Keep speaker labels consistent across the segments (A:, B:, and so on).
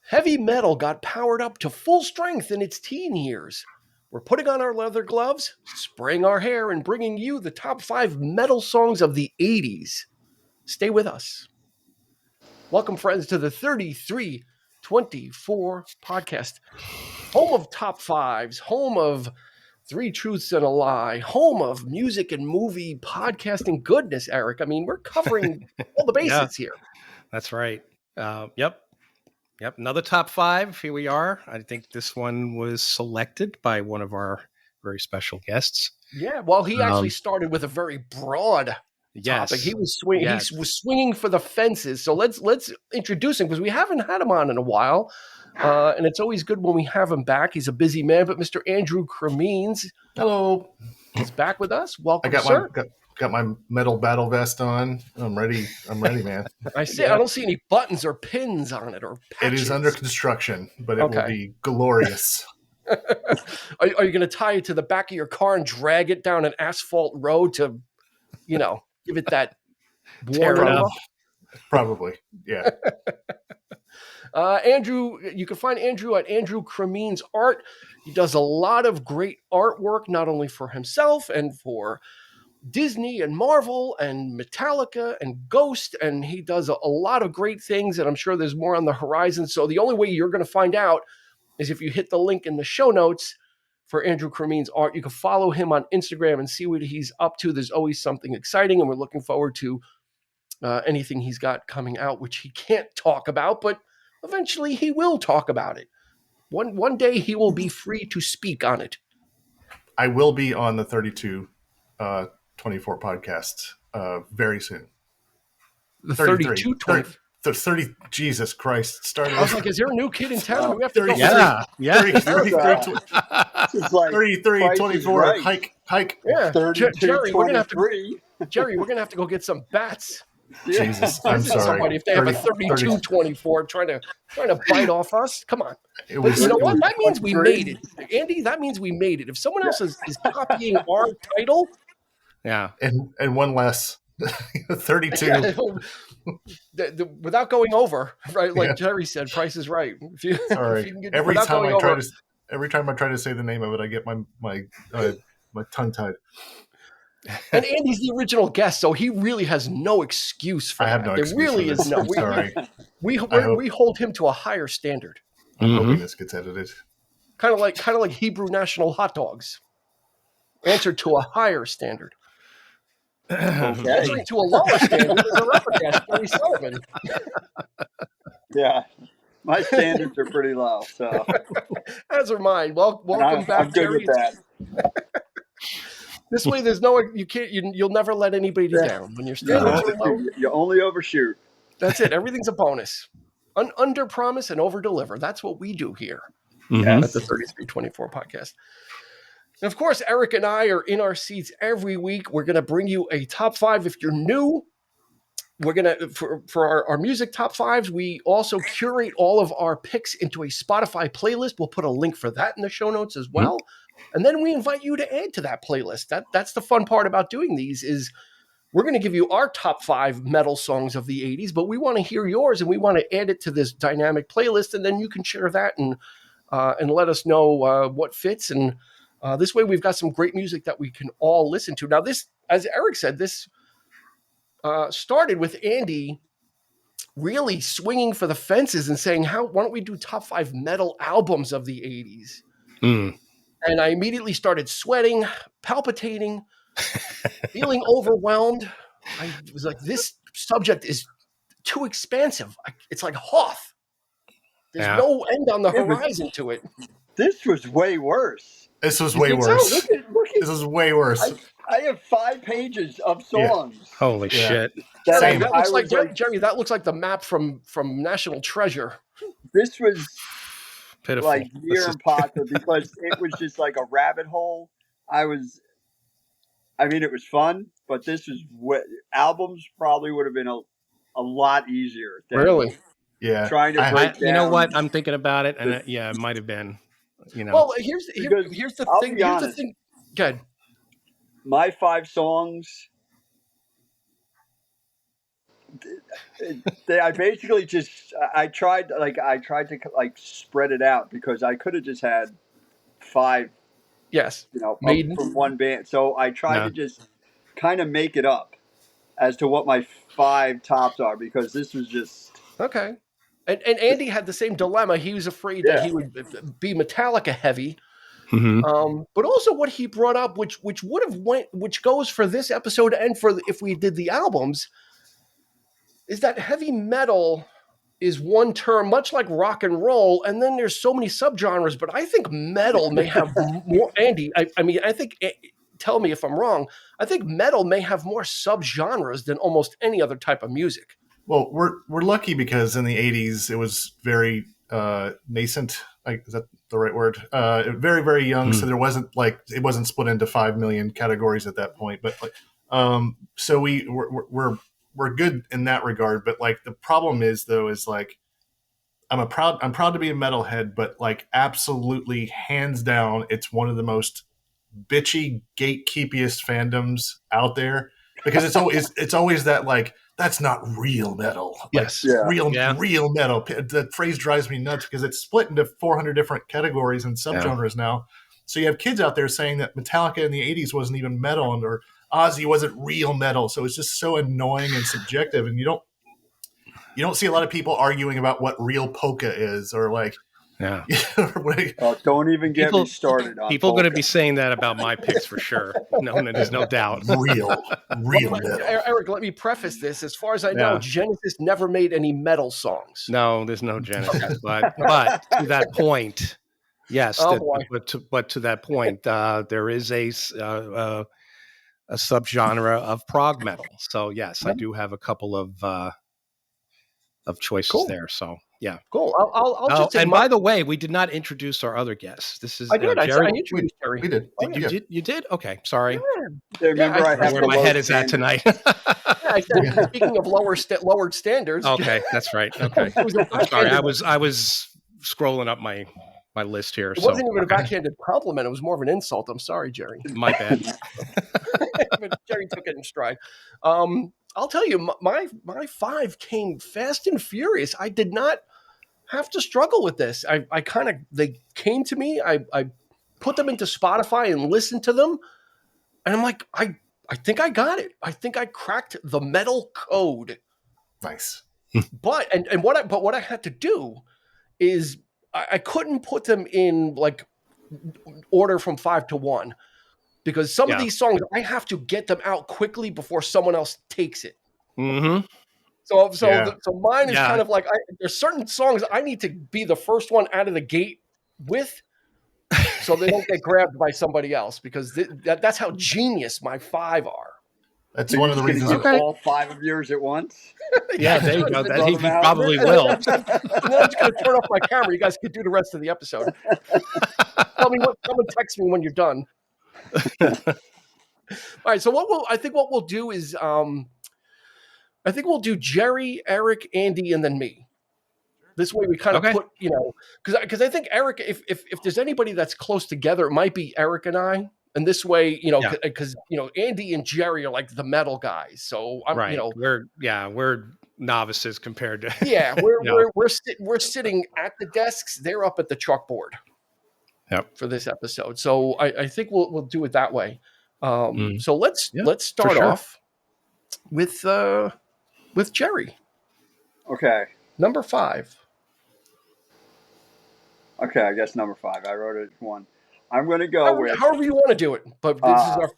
A: Heavy metal got powered up to full strength in its teen years. We're putting on our leather gloves, spraying our hair, and bringing you the top 5 metal songs of the 80s. Stay with us. Welcome, friends, to the 3324 podcast, home of top fives, home of Three Truths and a Lie, home of music and movie podcasting goodness, Eric. I mean, we're covering all the bases here.
B: That's right. Yep. Another top 5. Here we are. I think this one was selected by one of our very special guests.
A: Yeah, well, he actually started with a very broad topic. He was swinging. He was swinging for the fences. So let's introduce him because we haven't had him on in a while, and it's always good when we have him back. He's a busy man, but Mr. Andrew Cremines,
C: hello,
A: is back with us. Welcome,
C: sir. Got my metal battle vest on. I'm ready, man.
A: I see. Yeah. I don't see any buttons or pins on it or patches.
C: It is under construction, but it will be glorious.
A: Are you going to tie it to the back of your car and drag it down an asphalt road to, give it that
B: tear it up?
C: Probably, yeah.
A: Andrew, you can find Andrew at Andrew Cremines Art. He does a lot of great artwork, not only for himself and for Disney and Marvel and Metallica and Ghost, and he does a lot of great things, and I'm sure there's more on the horizon. So the only way you're going to find out is if you hit the link in the show notes for Andrew Cremines Art. You can follow him on Instagram and see what he's up to. There's always something exciting, and we're looking forward to anything he's got coming out, which he can't talk about, but eventually he will talk about it. One day he will be free to speak on it.
C: I will be on the 3224 podcast very soon.
A: The 3224.
C: The 30, Jesus Christ.
A: I was like, is there a new kid in town? Do we have to
C: 33, 24,
D: right.
C: hike.
A: Yeah.
D: 32,
A: Jerry, we're going
D: to
A: have to go get some bats.
C: Jesus, I'm sorry.
A: Somebody, if they have a 3224 trying to bite off us, come on. But you know what? That means we made it. Andy, that means we made it. If someone else is copying our title.
B: Yeah.
C: And one less. 32.
A: Without going over, right? Like Jerry said, Price is Right.
C: Sorry. Every time I try to say the name of it, I get my tongue tied.
A: And Andy's the original guest, so he really has no excuse for that.
C: I have no excuse.
A: There really is no.
C: Sorry.
A: We hold him to a higher standard.
C: I'm hoping this gets edited.
A: Kind of like Hebrew national hot dogs. Answered to a higher standard.
D: Okay.
A: To a lower standard is a rubber gas, Jerry Sullivan.
D: Yeah. My standards are pretty low, so
A: as are mine. Welcome back,
D: I'm good
A: Jerry.
D: with that.
A: This way, there's you'll never let anybody down when you're standards are low.
D: You only overshoot.
A: That's it. Everything's a bonus. Under promise and over deliver. That's what we do here
B: Mm-hmm.
A: at the 3324 podcast. And of course, Eric and I are in our seats every week. We're going to bring you a top 5. If you're new, we're going to, for our music top 5s, we also curate all of our picks into a Spotify playlist. We'll put a link for that in the show notes as well. Mm-hmm. And then we invite you to add to that playlist. That's the fun part about doing these is we're going to give you our top 5 metal songs of the 80s, but we want to hear yours and we want to add it to this dynamic playlist. And then you can share that and let us know what fits. And this way we've got some great music that we can all listen to. Now this, as Eric said, this started with Andy really swinging for the fences and saying, why don't we do top 5 metal albums of the 80s?
B: Mm.
A: And I immediately started sweating, palpitating, feeling overwhelmed. I was like, this subject is too expansive. It's like Hoth. There's no end on the horizon to it.
D: This was way worse.
C: This was way worse.
D: So? Look at,
C: this is way worse.
D: I have 5 pages of songs.
B: Yeah. Holy shit.
A: That looks like Jerry, that looks like the map from National Treasure.
D: This was
B: pitiful.
D: Like near impossible because it was just like a rabbit hole. It was fun, but this was albums probably would have been a lot easier.
A: Really?
C: Yeah.
D: Trying to break down.
B: You know what? I'm thinking about it, and it might have been.
A: Well, here's the thing. Here's the thing. Good.
D: My 5 songs I basically just I tried to like spread it out because I could have just had 5,
A: Yes.
D: up
A: Maiden.
D: from one band. So I tried
B: No.
D: to just kind of make it up as to what my 5 tops are because this was just
A: Okay. And Andy had the same dilemma. He was afraid that
D: Yeah.
A: he would be Metallica heavy.
B: Mhm.
A: But also what he brought up, which would have which goes for this episode and for if we did the albums, is that heavy metal is one term, much like rock and roll, and then there's so many subgenres. But I think metal may have more. Andy, I mean, I think. Tell me if I'm wrong. I think metal may have more subgenres than almost any other type of music.
C: Well, we're lucky because in the 80s it was very nascent. Is that the right word? Very, very young. So there wasn't it wasn't split into 5 million categories at that point. But so we're good in that regard. But like the problem is though is like I'm proud to be a metalhead, but like absolutely hands down, it's one of the most bitchy gatekeepiest fandoms out there because it's always that like that's not real metal.
A: Yes.
C: Real metal. The phrase drives me nuts because it's split into 400 different categories and subgenres now. So you have kids out there saying that Metallica in the 80s wasn't even metal or Ozzy wasn't real metal. So it's just so annoying and subjective, and you don't see a lot of people arguing about what real polka is or like.
B: Yeah.
D: Don't even get me started on
B: people going to be saying that about my picks for sure. No, there's no doubt.
C: Real metal.
A: Eric, let me preface this. As far as I know, Genesis never made any metal songs.
B: No, there's no Genesis. But to that point, yes. But to that point, there is a subgenre of prog metal. So yes, I do have a couple of choices there. So yeah,
A: cool. I'll just.
B: And by the way, we did not introduce our other guests. This is
A: Jerry.
B: I
A: introduced Jerry.
C: We did.
B: You did? Okay, sorry.
D: Yeah. Remember, I have
B: where my head is at tonight.
A: I said, speaking of lowered standards.
B: Okay, that's right. Okay, I'm sorry. I was scrolling up my list here.
A: It wasn't even a backhanded compliment. It was more of an insult. I'm sorry, Jerry.
B: My bad.
A: But Jerry took it in stride. I'll tell you, my 5 came fast and furious. I did not have to struggle with this. They came to me. I put them into Spotify and listened to them, and I'm like, I think I got it. I think I cracked the metal code.
C: Nice.
A: But what I had to do is I couldn't put them in like order from 5 to 1. Because some of these songs, I have to get them out quickly before someone else takes it.
B: Mm-hmm.
A: So mine is kind of like there's certain songs I need to be the first one out of the gate with, so they don't get grabbed by somebody else. Because that's how genius my 5 are.
C: That's one of the reasons.
D: All 5 of yours at once.
B: Yeah, there you go. He probably will.
A: And then I'm just going to turn off my camera. You guys can do the rest of the episode. Someone text me when you're done. All right. So what we'll do is I think we'll do Jerry, Eric, Andy, and then me. This way we kind of put, because I think Eric, if there's anybody that's close together, it might be Eric and I. And this way, because Andy and Jerry are like the metal guys. So I'm,
B: right. We're novices compared to.
A: Yeah, we're sitting at the desks. They're up at the chalkboard.
B: Yep.
A: For this episode. So I think we'll do it that way. So let's start off with Jerry.
D: Okay.
A: Number 5.
D: Okay, I guess number 5. I wrote it 1. I'm going to go with
A: however you want to do it, but this is our,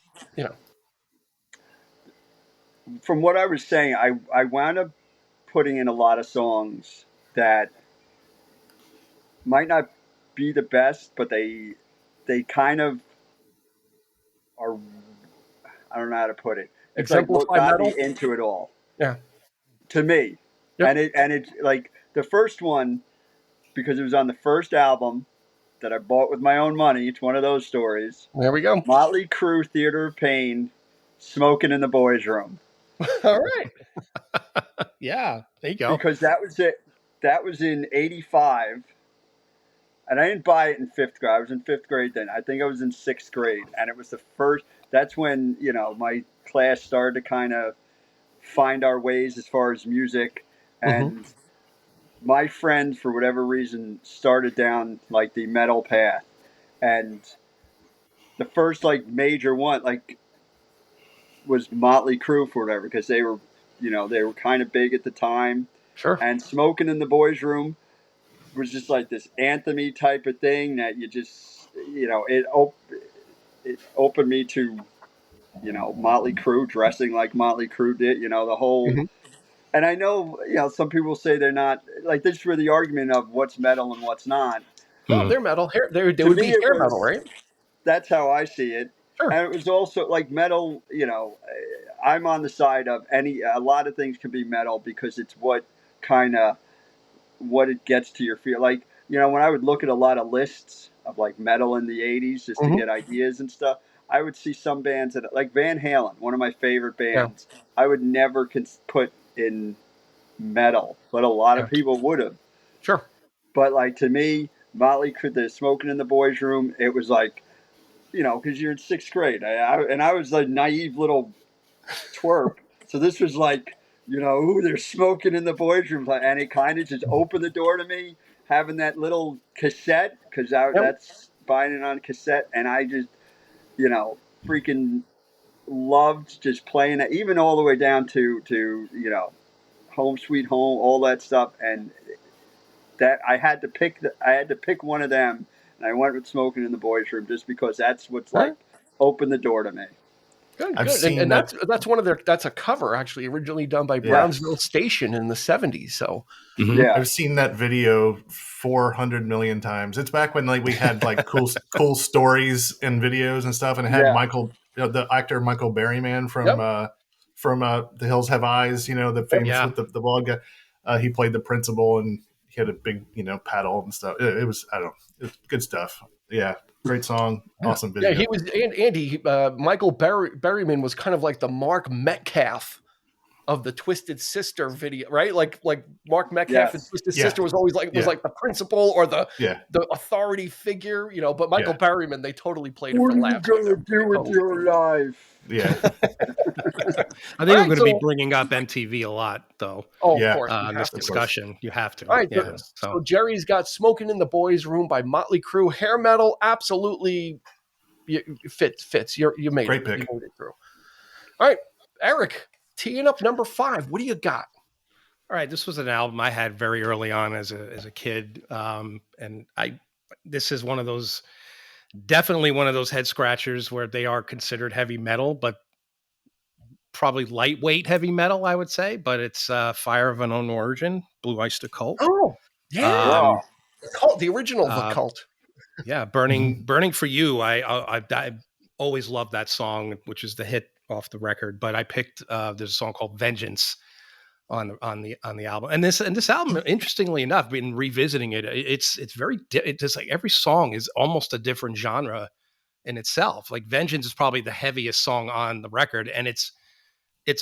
D: From what I was saying, I wound up putting in a lot of songs that might not be the best, but they kind of are. I don't know how to put it. It's like what got me into it all.
A: Yeah.
D: To me, and it's like the first one because it was on the first album that I bought with my own money. It's one of those stories.
A: There we go.
D: Motley Crue, Theater of Pain, Smoking in the Boys' Room.
A: All right.
B: Yeah, there you go.
D: Because that was it. That was in '85. And I didn't buy it in 5th grade. I was in 5th grade then. I think I was in 6th grade. And it was the first. That's when, my class started to kind of find our ways as far as music. And my friend, for whatever reason, started down like the metal path. And the first like major one like was Motley Crue for whatever, because they were, they were kind of big at the time.
A: Sure.
D: And Smoking in the Boys' Room was just like this anthem-y type of thing that you just, it opened me to, Motley Crue, dressing like Motley Crue did, the whole.
A: Mhm.
D: And I know, some people say they're not, like, this is where the argument of what's metal and what's not.
A: Well, they're metal. They would
D: To
A: be
D: me, it
A: hair
D: was,
A: metal, right?
D: that's how I see it.
A: Sure.
D: And it was also like metal, I'm on the side of a lot of things can be metal because it's what it gets to your feel. Like, when I would look at a lot of lists of like metal in the 80s just to
A: Mhm.
D: get ideas and stuff, I would see some bands that, like Van Halen, one of my favorite
A: Yeah.
D: bands, I would never put in metal, but a lot
A: Yeah.
D: of people would have.
A: Sure.
D: But like to me, Motley Crue, the Smoking in the Boys' Room, it was like, because you're in sixth grade, and I was a naive little twerp. So this was like, ooh, they're smoking in the boys' room, and it kind of just opened the door to me having that little cassette, because that's buying it on cassette, and I just, freaking loved just playing it, even all the way down to Home Sweet Home, all that stuff, and that I had to pick one of them, and I went with Smoking in the Boys' Room just because that's what's
A: Right.
D: like opened the door to me.
A: Good,
C: I've
A: good.
C: seen
A: And
C: that-
A: that's one of that's a cover actually originally done by Brownsville Station in the 70s. So
D: Yeah.
C: I've seen that video 400 million times. It's back when like we had like cool stories and videos and stuff, and it had Michael, the actor Michael Berryman from The Hills Have Eyes, the famous with the bald guy. He played the principal, and he had a big paddle and stuff. It was, I don't know, it's good stuff. Yeah, great song, awesome video.
A: Yeah, he was Andy. Michael Berryman was kind of like the Mark Metcalf of the Twisted Sister video, right? Like Mark Metcalf and Twisted Sister was always like like the principal or the authority figure, But Michael Berryman, they totally played it for laughs.
D: What are you gonna do with your life?
C: Yeah.
B: I think we're going to be bringing up MTV a lot, though.
A: Oh, of course.
B: In this discussion, you have to.
A: All right.
B: Yeah,
A: so Jerry's got "Smoking in the Boys' Room" by Motley Crue. Hair metal, absolutely fits. You made
C: Great
A: it.
C: pick.
A: You made it through. All right, Eric, teeing up number 5. What do you got?
B: All right, this was an album I had very early on as a kid, and this is definitely one of those head scratchers where they are considered heavy metal, but probably lightweight heavy metal, I would say. But it's Fire of Unknown Origin, Blue Oyster Cult.
A: Oh, yeah, the original The Cult.
B: Yeah, Burning for You. I always loved that song, which is the hit off the record. But I picked there's a song called Vengeance on the album, and this album, interestingly enough, been revisiting it. It's very it's just like every song is almost a different genre in itself. Like Vengeance is probably the heaviest song on the record, and it's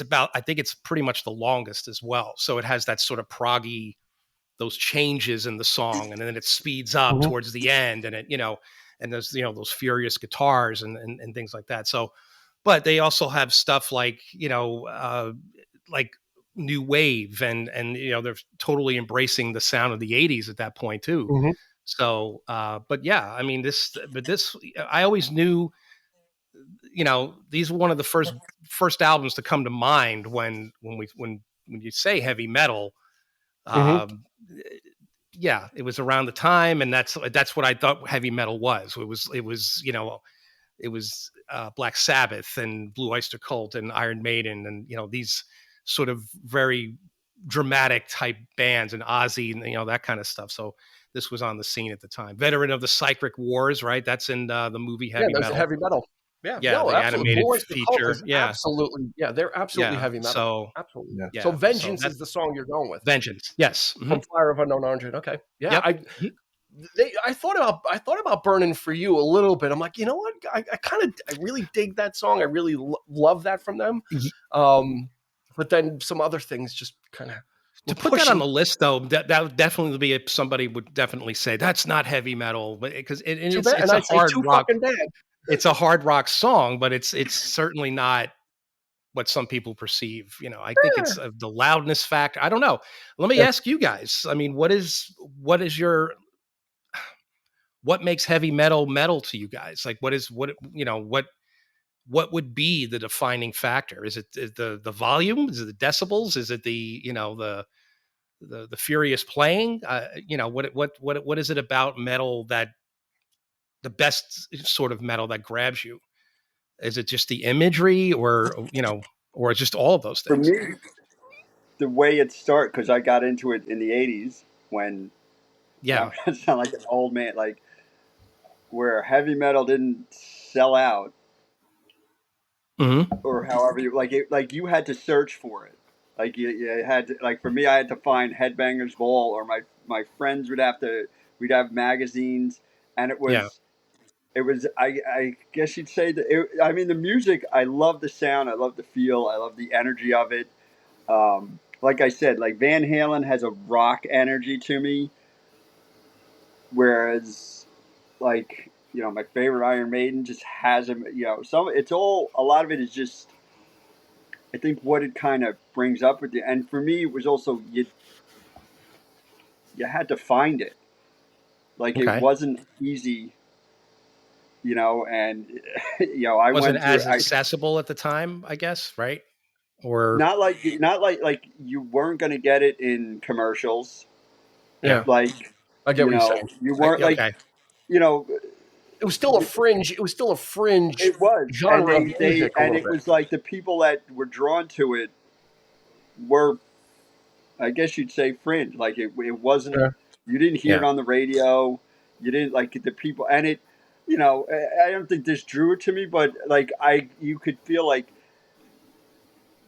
B: about, I think it's pretty much the longest as well. So it has that sort of proggy, those changes in the song, and then it speeds up towards the end, and it and there's those furious guitars and things like that. So, but they also have stuff like like new wave and they're totally embracing the sound of the 80s at that point too. So but yeah, I mean this I always knew these were one of the first albums to come to mind when you say heavy metal. Yeah, it was around the time, and that's what I thought heavy metal was. It was Black Sabbath and Blue Oyster Cult and Iron Maiden, and these sort of very dramatic type bands, and Ozzy, and that kind of stuff. So this was on the scene at the time. Veteran of the Psychic Wars, right? That's in the movie Heavy Metal.
A: Heavy metal. Yeah,
B: the
A: absolutely.
B: animated feature.
A: Absolutely. Yeah, they're absolutely heavy metal.
B: So
A: absolutely.
C: Yeah.
A: So Vengeance is the song you're going with.
B: Vengeance. Yes.
A: From Fire of Unknown Origin. Okay. Yeah.
B: Yep.
A: I thought about Burning for You a little bit. I'm like, you know what? I really dig that song. I really love that from them. But then some other things just kind of
B: to put that on the list, though, that would definitely be somebody would definitely say that's not heavy metal, but because it's a hard rock. It's a hard rock song, but it's certainly not what some people perceive. I think it's the loudness factor. I don't know. Let me ask you guys. I mean, what makes heavy metal to you guys? Like, what would be the defining factor? Is it the volume? Is it the decibels? Is it the furious playing? What is it about metal that the best sort of metal that grabs you? Is it just the imagery, or just all of those
D: For
B: things?
D: me, the way it started, because I got into it in the 80s when,
B: Yeah.
D: I'm going to sound like an old man, like where heavy metal didn't sell out,
B: Mm-hmm.
D: or however you like you had to search for it. Like you had to, like for me, I had to find Headbangers Ball, or my friends we'd have magazines, and
B: Yeah.
D: it was I guess you'd say that I mean the music, I love the sound, I love the feel, I love the energy of it. Like I said, like Van Halen has a rock energy to me, whereas like my favorite Iron Maiden just has some, it's all, a lot of it is just, I think, what it kind of brings up with you. And for me, it was also you had to find it. Like it
B: Okay.
D: wasn't easy, and I
B: Wasn't
D: went through
B: as
D: it.
B: accessible at the time, I guess, right? Or
D: Not like you weren't going to get it in commercials.
A: Yeah,
D: Like
A: I get what you're saying.
D: you weren't like
B: okay.
D: you know
A: It was still a fringe. It was still a fringe
D: it was, and
A: genre of music a little
D: it
A: bit.
D: was like the people that were drawn to it were, I guess you'd say, fringe. Like it wasn't.
A: Yeah.
D: You didn't hear it
B: Yeah.
D: on the radio. You didn't like the people, and it. I don't think this drew it to me, but like you could feel like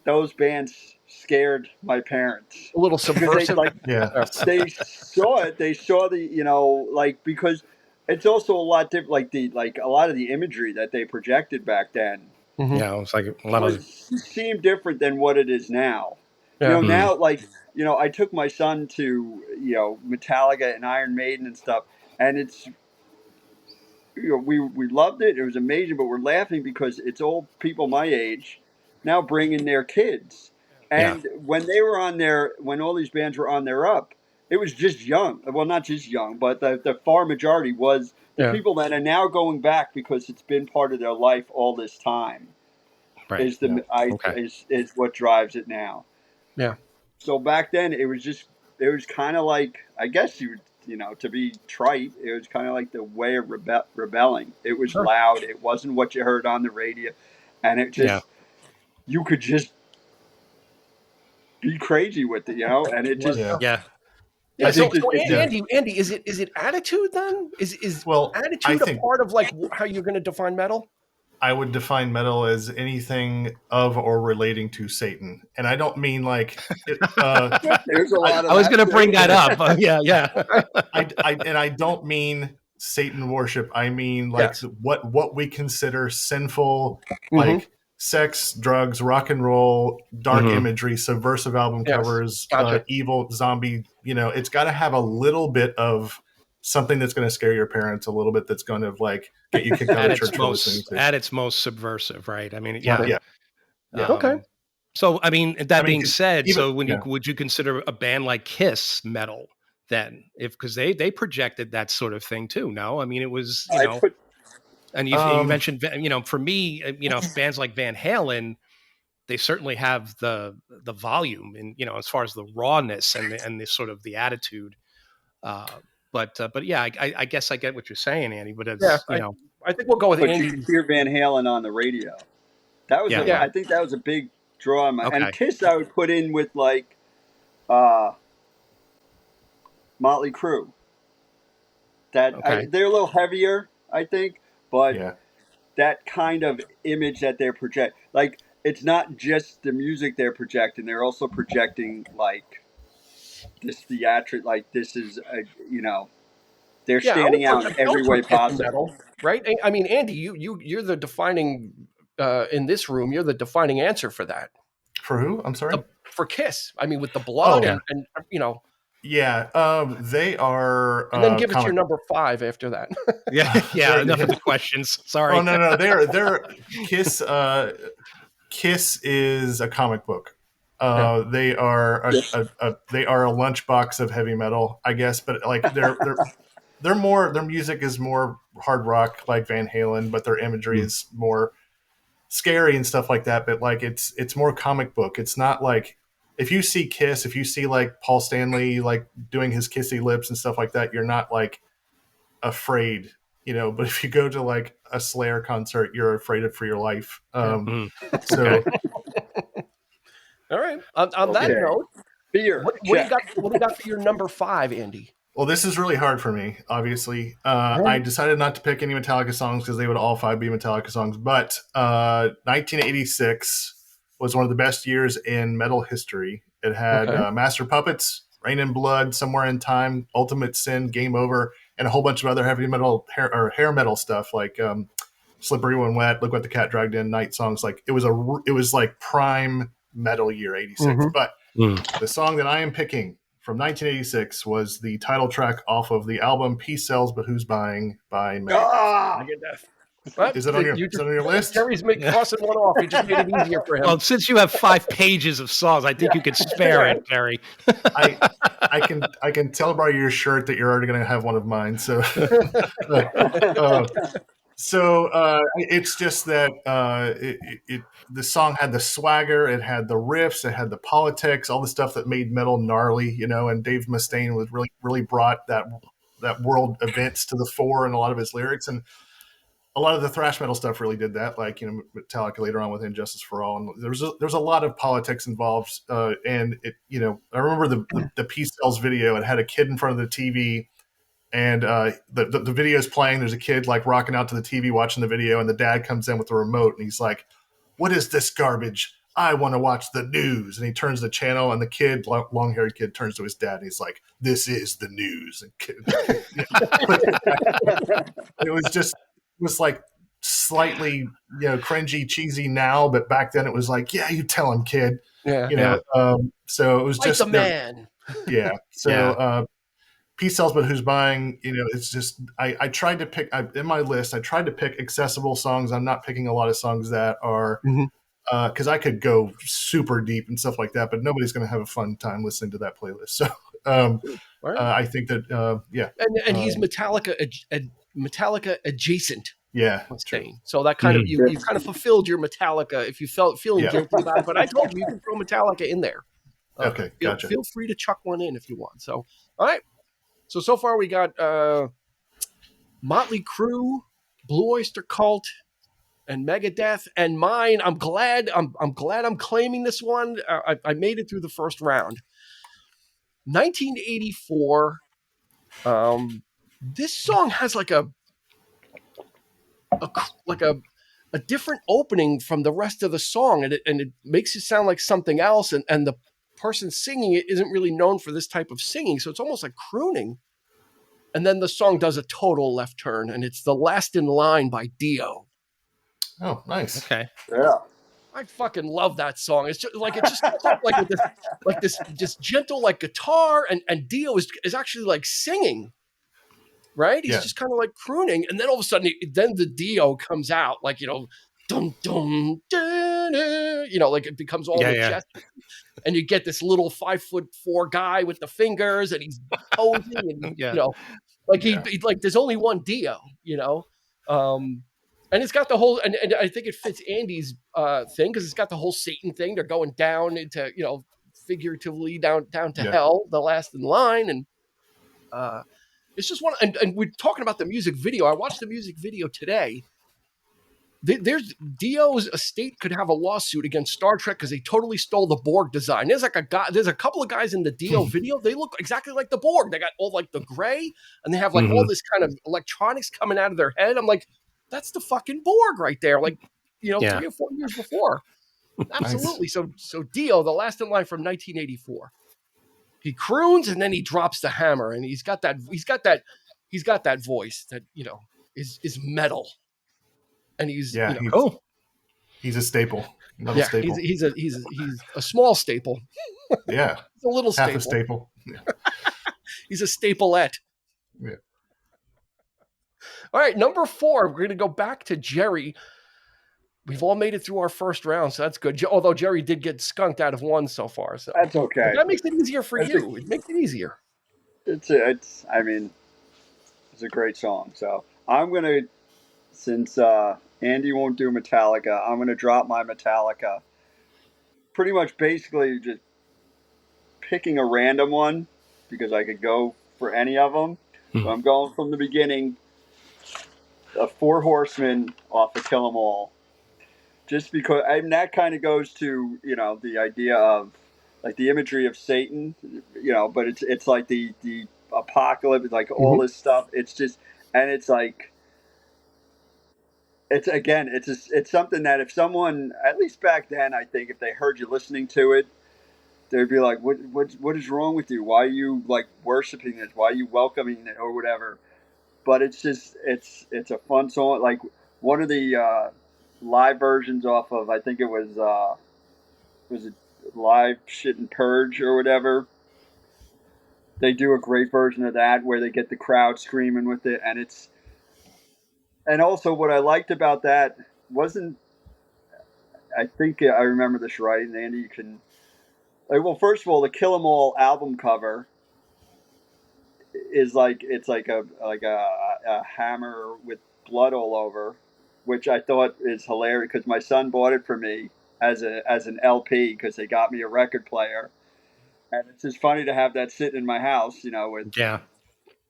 D: those bands scared my parents
A: A little
D: because they
A: subversive.
D: like
C: Yeah.
D: they saw it. They saw the like, because it's also a lot different. Like a lot of the imagery that they projected back then
A: Mhm.
B: Yeah, it's like a lot of
D: seemed different than what it is now.
A: Yeah.
D: Now, like, I took my son to, Metallica and Iron Maiden and stuff, and it's, we loved it. It was amazing, but we're laughing because it's all people my age now bringing their kids.
B: yeah.
D: And when all these bands were on their up, it was just young. Well, not just young, but the far majority was the
A: Yeah.
D: people that are now going back because it's been part of their life all this time
B: Right. Okay.
D: is what drives it now.
A: Yeah.
D: So back then it was kind of like, I guess to be trite, it was kind of like the way of rebelling. It was
A: Sure.
D: loud. It wasn't what you heard on the radio, and it just you could just be crazy with it, and it just
C: Yeah.
B: Yeah.
A: Yeah.
C: I
A: So,
C: think- yeah.
A: Andy, is it attitude then? Is
C: Well, I
A: attitude a
C: think
A: part of like how you're going to define metal?
C: I would define metal as anything of or relating to Satan, and I don't mean like.
D: there's a lot of
B: I was
D: that
B: going to bring
D: too.
B: that up. Yeah.
C: I don't mean Satan worship. I mean like
A: Yes.
C: what we consider sinful,
A: Mhm.
C: like sex, drugs, rock and roll, dark
B: Mhm.
C: imagery, subversive album
A: Yes.
C: covers,
A: Gotcha.
C: evil, zombie. It's got to have a little bit of something that's going to scare your parents, a little bit that's going to like get you kicked out
B: At
C: of church
B: its
C: for listening to.
B: at its most subversive, right? I mean, yeah.
C: Yeah.
A: Yeah. Okay.
B: So, I mean, that being
C: 'cause
B: said,
C: even-
B: so
C: yeah.
B: would you consider a band like Kiss metal then? Because they projected that sort of thing too. No, I mean, it was and you mentioned, for me, bands like Van Halen, they certainly have the volume and as far as the rawness and the sort of the attitude. But yeah, I guess I get what you're saying, Andy. But it's
A: I think we'll go with
D: But
A: Andy.
D: you could hear Van Halen on the radio. That was
B: Yeah.
D: I think that was a big draw.
B: Okay.
D: And Kiss I would put in with like Motley Crue. They're a little heavier, I think, but
C: Yeah.
D: that kind of image that they're projecting, like, it's not just the music they're projecting; they're also projecting like this theatric, like this is they're standing out in every way possible.
A: Metal, right? I mean, Andy, you're the defining in this room. You're the defining answer for that.
C: For who? I'm sorry.
A: For Kiss, I mean, with the blood
B: yeah.
A: and
C: Yeah, they are.
A: and then give us your number 5 after that.
B: Yeah. Enough of the questions. Sorry.
C: Oh no, they're Kiss. Kiss is a comic book. They are they are a lunchbox of heavy metal, I guess. But like they're more, their music is more hard rock like Van Halen, but their imagery is more scary and stuff like that. But like it's more comic book. It's not like, if you see Kiss, if you see like Paul Stanley like doing his kissy lips and stuff like that, you're not like afraid, you know. But if you go to like a Slayer concert, you're afraid for your life. So
A: all right. On that note,
D: Beer.
A: what do you got for your number 5, Andy?
C: well, this is really hard for me, obviously. I decided not to pick any Metallica songs because they would all 5 be Metallica songs. But 1986 was one of the best years in metal history. It had Master Puppets, Rain and Blood, Somewhere in Time, Ultimate Sin, Game Over, and a whole bunch of other heavy metal hair metal stuff like Slippery When Wet, Look What the Cat Dragged In, Night Songs. Like it was like prime metal year 86. But the song that I am picking from 1986 was the title track off of the album Peace Sells But Who's Buying by Meg. Is it on your list?
A: Jerry's crossing one off. He just made it easier for him.
B: Well, since you have 5 pages of songs, I think you could spare it, Jerry.
C: I can tell by your shirt that you're already going to have one of mine. So, it's just that the song had the swagger, it had the riffs, it had the politics, all the stuff that made metal gnarly, you know. And Dave Mustaine was really brought that world events to the fore in a lot of his lyrics, and a lot of the thrash metal stuff really did that. Like, you know, Metallica later on with Injustice for All, and there's a lot of politics involved. And it, you know, I remember the Peace Sells video. It had a kid in front of the TV. And the video is playing. There's a kid like rocking out to the TV watching the video, and the dad comes in with the remote, and he's like, "What is this garbage? I want to watch the news." And he turns the channel, and the kid, long-haired kid, turns to his dad, and he's like, "This is the news." And it was like slightly, you know, cringy, cheesy now, but back then it was like, yeah, you tell him, kid.
A: Yeah,
C: you know. So it was
A: like
C: just
A: the man.
C: Yeah. So. Peace Sells But Who's Buying, you know, it's just, I tried to pick, in my list, I tried to pick accessible songs. I'm not picking a lot of songs that are, because I could go super deep and stuff like that, but nobody's going to have a fun time listening to that playlist. So I think that,
A: And he's Metallica adjacent.
C: Yeah.
A: So that kind of, you kind of fulfilled your Metallica if you feeling guilty about it. But I told you can throw Metallica in there.
C: Okay, gotcha.
A: Feel free to chuck one in if you want. So, all right. So far we got Motley Crue, Blue Oyster Cult, and Megadeth. And mine, I'm glad I'm claiming this one. I made it through the first round. 1984. This song has like a different opening from the rest of the song, and it makes it sound like something else. And the person singing it isn't really known for this type of singing, so it's almost like crooning. And then the song does a total left turn, and it's The Last in Line by Dio.
C: Oh, nice.
B: Okay.
D: Yeah.
A: I fucking love that song. It's just like starts off like with this just gentle like guitar, and Dio is actually like singing. Right? He's just kind of like crooning, and then all of a sudden then the Dio comes out like, you know, dum dum dun, you know, like it becomes all majestic. And you get this little 5'4" guy with the fingers, and he's posing, and you know, like he like there's only one Dio, you know, and it's got the whole, and I think it fits Andy's thing because it's got the whole Satan thing. They're going down into, you know, figuratively down to hell, the last in line, and it's just one. And we're talking about the music video. I watched the music video today. There's Dio's estate could have a lawsuit against Star Trek because they totally stole the Borg design. There's a couple of guys in the Dio video. They look exactly like the Borg. They got all like the gray, and they have like all this kind of electronics coming out of their head. I'm like, that's the fucking Borg right there. Like, you know, 3 or 4 years before. Absolutely. Nice. So Dio, The Last in Line from 1984. He croons and then he drops the hammer, and he's got that voice that, you know, is metal. And he's
C: he's a staple.
A: Staple. He's a small staple.
C: Yeah.
A: He's a little
C: half
A: staple.
C: a staple. Yeah.
A: He's a stapleette.
C: Yeah.
A: All right, number 4. We're going to go back to Jerry. we've all made it through our first round, so that's good. Although Jerry did get skunked out of one so far, so
D: That's okay.
A: that makes it easier for you. It makes it easier.
D: It's I mean, it's a great song. So I'm gonna, since Andy won't do Metallica, I'm gonna drop my Metallica. Pretty much, basically, just picking a random one because I could go for any of them. But I'm going from the beginning. Four Horsemen off of Kill 'Em All. Just because, and that kind of goes to, the idea of like the imagery of Satan, but it's like the apocalypse, like all this stuff. It's just, and it's like, it's something that if someone, at least back then, I think if they heard you listening to it, they'd be like, what is wrong with you? Why are you like worshiping this? Why are you welcoming it or whatever? But it's just, it's a fun song. Like one of the live versions off of, I think it was it Live Shit and Purge or whatever. They do a great version of that where they get the crowd screaming with it, and also what I liked about that wasn't, I think I remember this right, and Andy, you can. Well, first of all, the Kill 'Em All album cover is like, it's like a hammer with blood all over, which I thought is hilarious because my son bought it for me as an LP because they got me a record player, and it's just funny to have that sitting in my house, with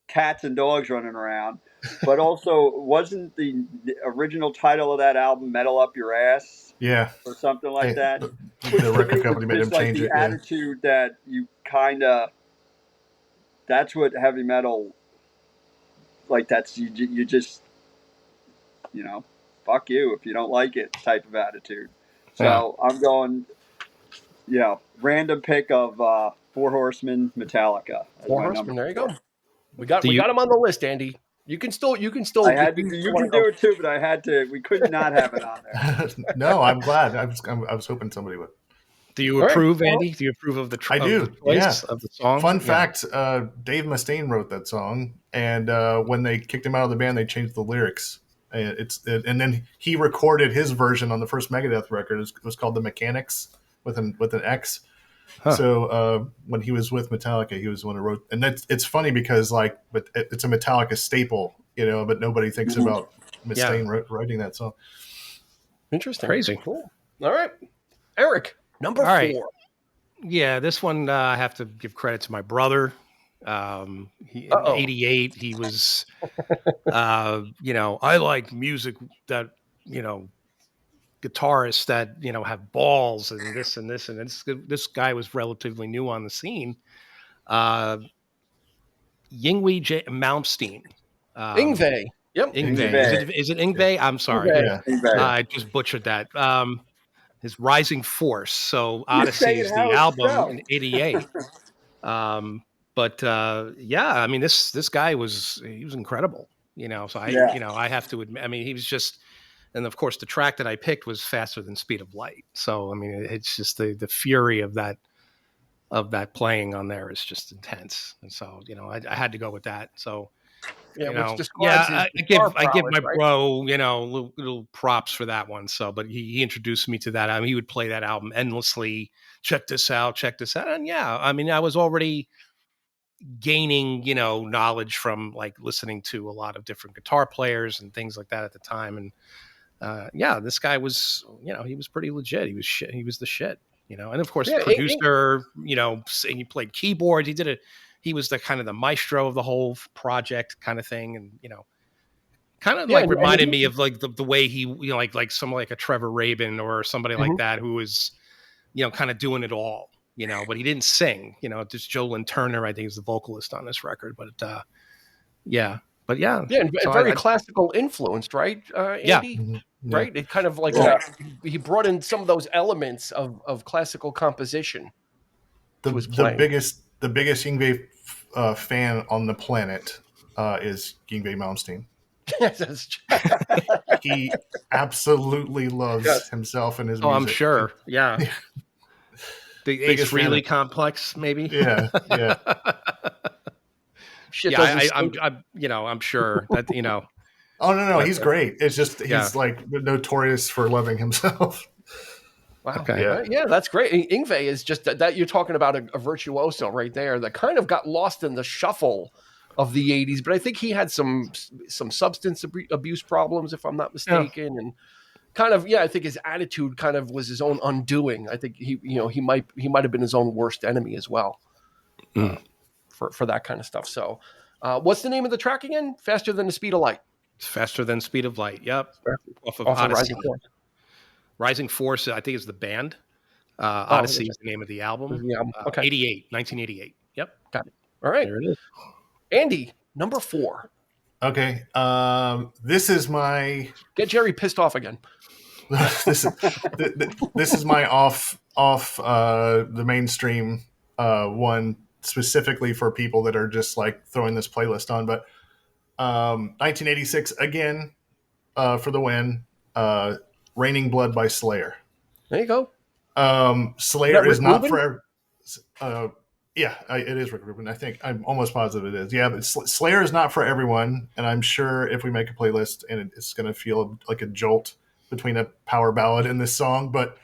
D: cats and dogs running around. But also, wasn't the original title of that album "Metal Up Your Ass"?
C: Yeah,
D: or something like that.
C: The record company made him change it.
D: The attitude that you that's what heavy metal, like that's you just, fuck you if you don't like it type of attitude. So I'm going, random pick of Four Horsemen, Metallica.
A: Four Horsemen, there you go. We got them on the list, Andy. You can still.
D: I had to. You can do it too, but I had to. We could not have it on there.
C: No, I'm glad. I was hoping somebody would.
B: Do you approve, Andy? Do you approve of the
C: I do.
B: Of the choice of the song?
C: Fun fact: Dave Mustaine wrote that song, and when they kicked him out of the band, they changed the lyrics. And then he recorded his version on the first Megadeth record. It was called "The Mechanics" with an X. Huh. So when he was with Metallica, he was the one who wrote, and it's funny because but it's a Metallica staple, but nobody thinks about Mustaine writing that song.
A: Interesting,
B: crazy,
A: cool. All right, Eric, number 4.
B: Yeah, this one I have to give credit to my brother. In '88, he was, I like music that guitarists that have balls and this and this and this guy was relatively new on the scene. Yngwie Malmsteen,
A: Yngwie. Yep.
B: Yngwie. Is it Yngwie? Yeah. I'm sorry.
A: Yngwie.
B: I just butchered that. His Rising Force. So Odyssey is the album in '88. But I mean this guy was incredible. So I have to admit. I mean, he was just. And of course, the track that I picked was Faster Than Speed of Light. So I mean, it's just the fury of that playing on there is just intense. And so I had to go with that. So I give my bro little props for that one. So, but he introduced me to that. I mean, he would play that album endlessly. Check this out, and I mean, I was already gaining knowledge from like listening to a lot of different guitar players and things like that at the time, and. This guy was, he was pretty legit. He was shit. He was the shit, and of course, producer, he played keyboards. He was the kind of the maestro of the whole project kind of thing. And, reminded me of like the way he, like someone like a Trevor Rabin or somebody like that, who was, kind of doing it all, but he didn't sing, just Joe Lynn Turner, I think is the vocalist on this record, but
A: and so very classical influenced, right, Andy? Right? It kind of like he brought in some of those elements of classical composition.
C: The biggest Yngwie fan on the planet is Yngwie Malmsteen.
A: Yes, that's true.
C: He absolutely loves himself and his music.
B: I'm sure. Yeah. The Ace Frehley complex, maybe.
C: Yeah.
B: Shit, I'm sure that
C: Oh no,
B: But,
C: he's great. It's just he's
B: yeah.
C: like notorious for loving himself.
A: Wow.
B: Okay.
C: Yeah.
A: Yeah, that's great. Yngwie is just that you're talking about a virtuoso right there that kind of got lost in the shuffle of the 80s, but I think he had some substance abuse problems, if I'm not
C: Yeah.
A: mistaken, and kind of, I think his attitude kind of was his own undoing. I think he might have been his own worst enemy as well, for that kind of stuff. So, what's the name of the track again? Faster Than the Speed of Light.
B: It's Faster Than Speed of Light. Yep. Off of
A: Off of
B: Odyssey.
A: Rising Force.
B: Rising Force, I think, is the band.
A: Oh,
B: Odyssey is the name of the album.
A: Yeah. Okay.
B: 1988. Yep.
A: Got it. All right.
B: There it is.
A: Andy, number 4.
C: Okay. This is my
A: Get Jerry pissed off again.
C: this is my off the mainstream one specifically for people that are just like throwing this playlist on. But 1986 again for the win. Raining Blood by Slayer.
A: There you go.
C: Slayer is not
A: Rubin?
C: for it is Rick Rubin. I think I'm almost positive it is. Yeah, but Slayer is not for everyone, and I'm sure if we make a playlist, and it's going to feel like a jolt between a power ballad and this song, but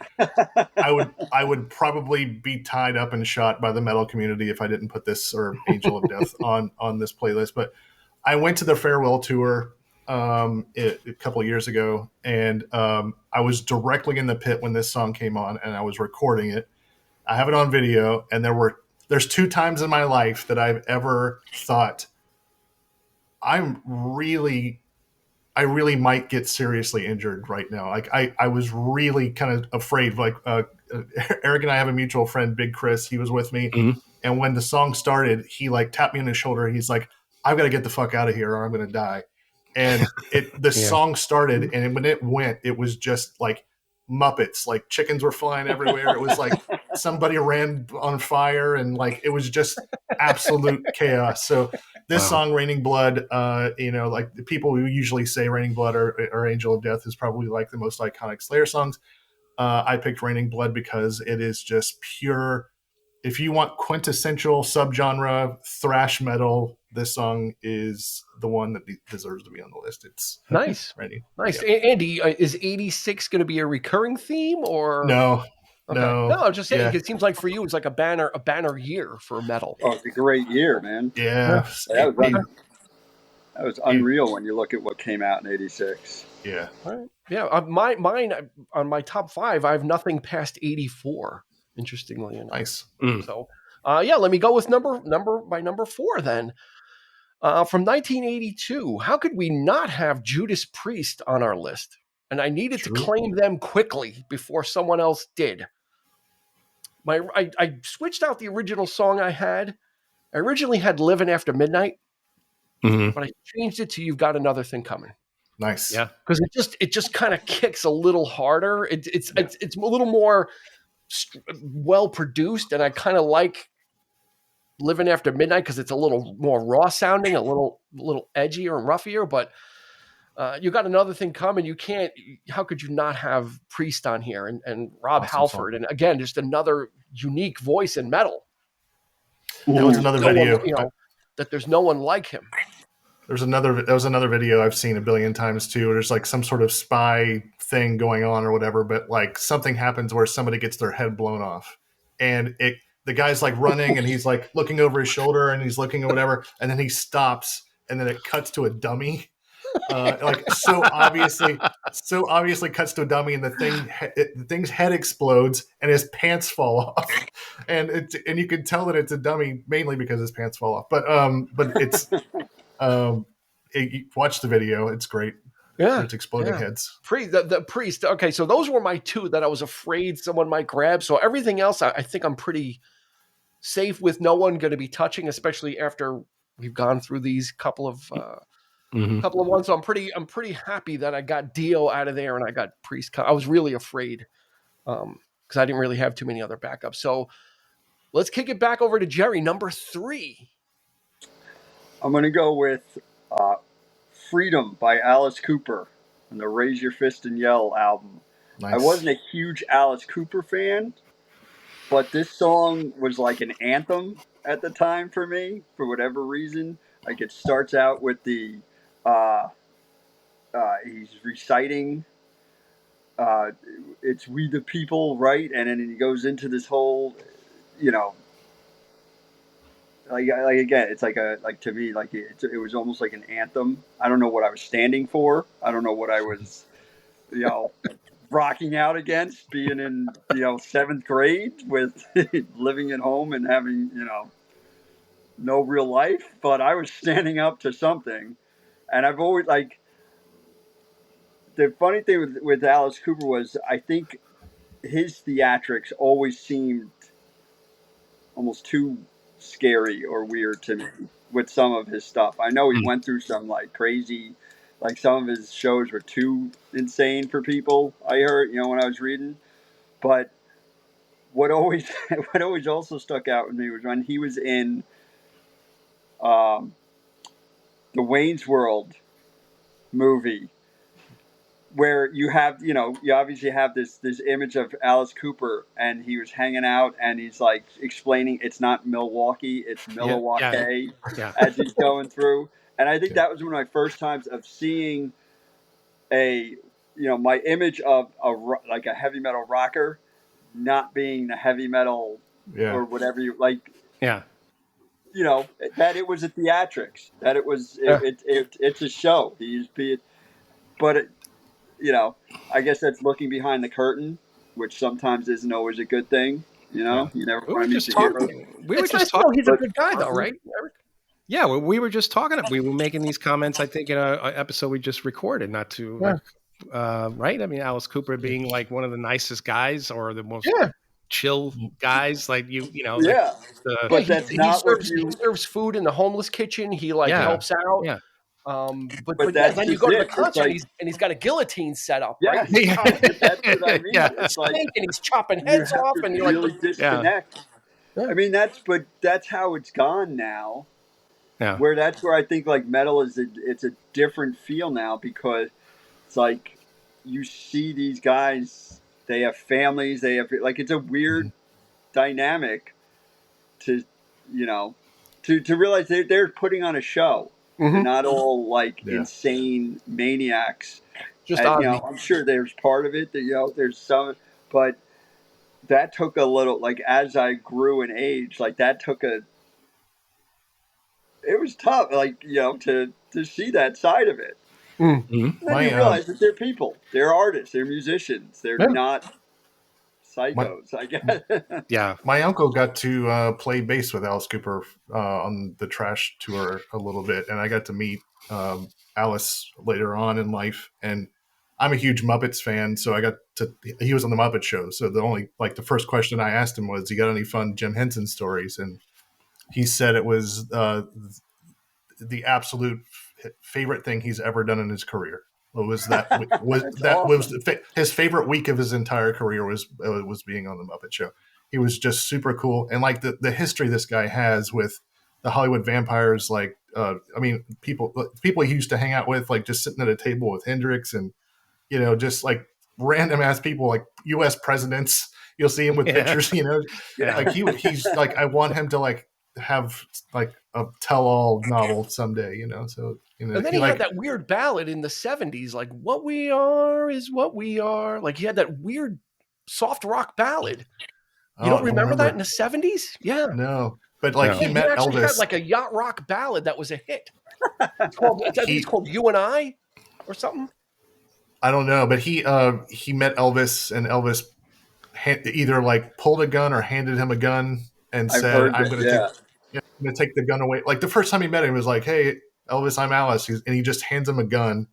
C: I would probably be tied up and shot by the metal community if I didn't put this or Angel of Death on this playlist. But I went to the farewell tour a couple of years ago, and I was directly in the pit when this song came on, and I was recording it. I have it on video, and there's 2 times in my life that I've ever thought I really might get seriously injured right now. Like I was really kind of afraid. Like Eric and I have a mutual friend, Big Chris. He was with me, and when the song started, he like tapped me on the shoulder. He's like, "I've got to get the fuck out of here, or I'm going to die." And the song started, and when it went, it was just like Muppets. Like chickens were flying everywhere. It was like somebody ran on fire, and like it was just absolute chaos. So this song, Raining Blood, like the people who usually say Raining Blood or Angel of Death is probably like the most iconic Slayer songs. I picked Raining Blood because it is just pure. If you want quintessential subgenre thrash metal, this song is the one that deserves to be on the list. It's
A: nice.
C: Ready.
A: Nice.
C: Yeah.
A: Andy, is 86 going to be a recurring theme or
C: No?
A: Okay.
C: No,
A: I'm just saying.
C: Yeah.
A: It seems like for you, it's like a banner year for metal.
D: Oh, it's a great year, man.
C: Yeah.
D: That was unreal when you look at what came out in '86.
C: Yeah.
A: Right. Yeah. Mine on my top 5, I have nothing past 84. Interestingly enough.
C: Nice.
A: So, let me go with number 4 then. From 1982, how could we not have Judas Priest on our list? And I needed to claim them quickly before someone else did. I switched out the original song I had. I originally had "Living After Midnight," but I changed it to "You've Got Another Thing Coming."
C: Nice.
B: Yeah,
A: because it just kind of kicks a little harder. It's a little more well produced, and I kind of like "Living After Midnight" because it's a little more raw sounding, a little edgier and roughier. But you got another thing coming. You can't. How could you not have Priest on here and Rob Halford? And again, just another unique voice in metal.
C: That was another video.
A: That there's no one like him.
C: That was another video I've seen a billion times too. Where there's like some sort of spy thing going on or whatever, but like something happens where somebody gets their head blown off, and the guy's like running and he's like looking over his shoulder and he's looking at whatever, and then he stops and then it cuts to a dummy. Like so obviously cuts to a dummy, and the thing's head explodes and his pants fall off, and you can tell that it's a dummy mainly because his pants fall off. But it's watch the video; it's great.
A: Yeah,
C: it's exploding heads.
A: The Priest. Okay, so those were my 2 that I was afraid someone might grab. So everything else, I think I'm pretty safe with. No one going to be touching, especially after we've gone through these couple of ones. So I'm pretty happy that I got Dio out of there and I got Priest. I was really afraid because I didn't really have too many other backups. So let's kick it back over to Jerry. Number 3.
D: I'm going to go with "Freedom" by Alice Cooper on the "Raise Your Fist and Yell" album.
C: Nice.
D: I wasn't a huge Alice Cooper fan, but this song was like an anthem at the time for me, for whatever reason. Like it starts out with the he's reciting. It's "We the People," right? And then he goes into this whole, you know, like again, it's like to me, like it was almost like an anthem. I don't know what I was standing for. I don't know what I was, you know, rocking out against, being in, you know, 7th grade with living at home and having, you know, no real life, but I was standing up to something. And I've always like, the funny thing with Alice Cooper was, I think his theatrics always seemed almost too scary or weird to me with some of his stuff. I know he went through some like crazy, like some of his shows were too insane for people. I heard, you know, when I was reading, but what always what always also stuck out with me was when he was in um, the Wayne's World movie, where you have, you know, you obviously have this image of Alice Cooper, and he was hanging out and he's like explaining it's not Milwaukee, it's Milwaukee, as he's going through. And I think that was one of my first times of seeing a, you know, my image of like a heavy metal rocker not being the heavy metal or whatever you like.
B: Yeah.
D: You know, that it was a theatrics, that it was it's a show. He's being, but it, you know, I guess that's looking behind the curtain, which sometimes isn't always a good thing. You know, you never want to meet the hero.
B: We were just talking.
A: He's a good guy, though, right, Eric?
B: Yeah, we were just talking. We were making these comments, I think, in an episode we just recorded, not too like, right? I mean, Alice Cooper being like one of the nicest guys or the most chill guys, like you know.
D: Yeah,
B: like
D: but that's not what
A: he serves food in the homeless kitchen. He like helps out.
B: Yeah.
A: But then you go to the concert and he's got a guillotine set up, right?
D: Yeah, that's what I mean. It's like,
A: and he's chopping heads off, and you're
D: really
A: like,
D: disconnect. I mean, that's how it's gone now.
B: Yeah.
D: Where that's where I think like metal it's a different feel now, because it's like you see these guys, they have families, they have like, it's a weird dynamic to, you know, to realize they're putting on a show. They're not all like insane maniacs.
A: Just
D: and, you know, I'm sure there's part of it that, you know, there's some, but that took a little, like, as I grew in age, like that took it was tough, like, you know, to see that side of it. And then you realize that they're people, they're artists, they're musicians, they're not psychos, I guess.
C: My uncle got to play bass with Alice Cooper on the Trash tour a little bit, and I got to meet Alice later on in life. And I'm a huge Muppets fan, so he was on the Muppet Show. So the first question I asked him was, "You got any fun Jim Henson stories?" And he said it was the absolute favorite thing he's ever done in his career. Was his favorite week of his entire career was being on the Muppet Show. He was just super cool, and like the history this guy has with the Hollywood vampires. Like, I mean, people he used to hang out with, like just sitting at a table with Hendrix, and you know, just like random ass people, like U.S. presidents. You'll see him with pictures. You know, like he's like, I want him to like have like a tell-all novel someday. You know, so. You know,
A: and then he had that weird ballad in the 70s, like "What We Are Is What We Are." Like he had that weird soft rock ballad. You don't remember that in the 70s? Yeah.
C: No. But like he met
A: actually
C: Elvis.
A: Had like a yacht rock ballad that was a hit. It's called "You and I" or something.
C: I don't know, but he met Elvis, and Elvis either like pulled a gun or handed him a gun and said, I'm going to take the gun away. Like the first time he met him, he was like, "Hey, Elvis, I'm Alice," and he just hands him a gun,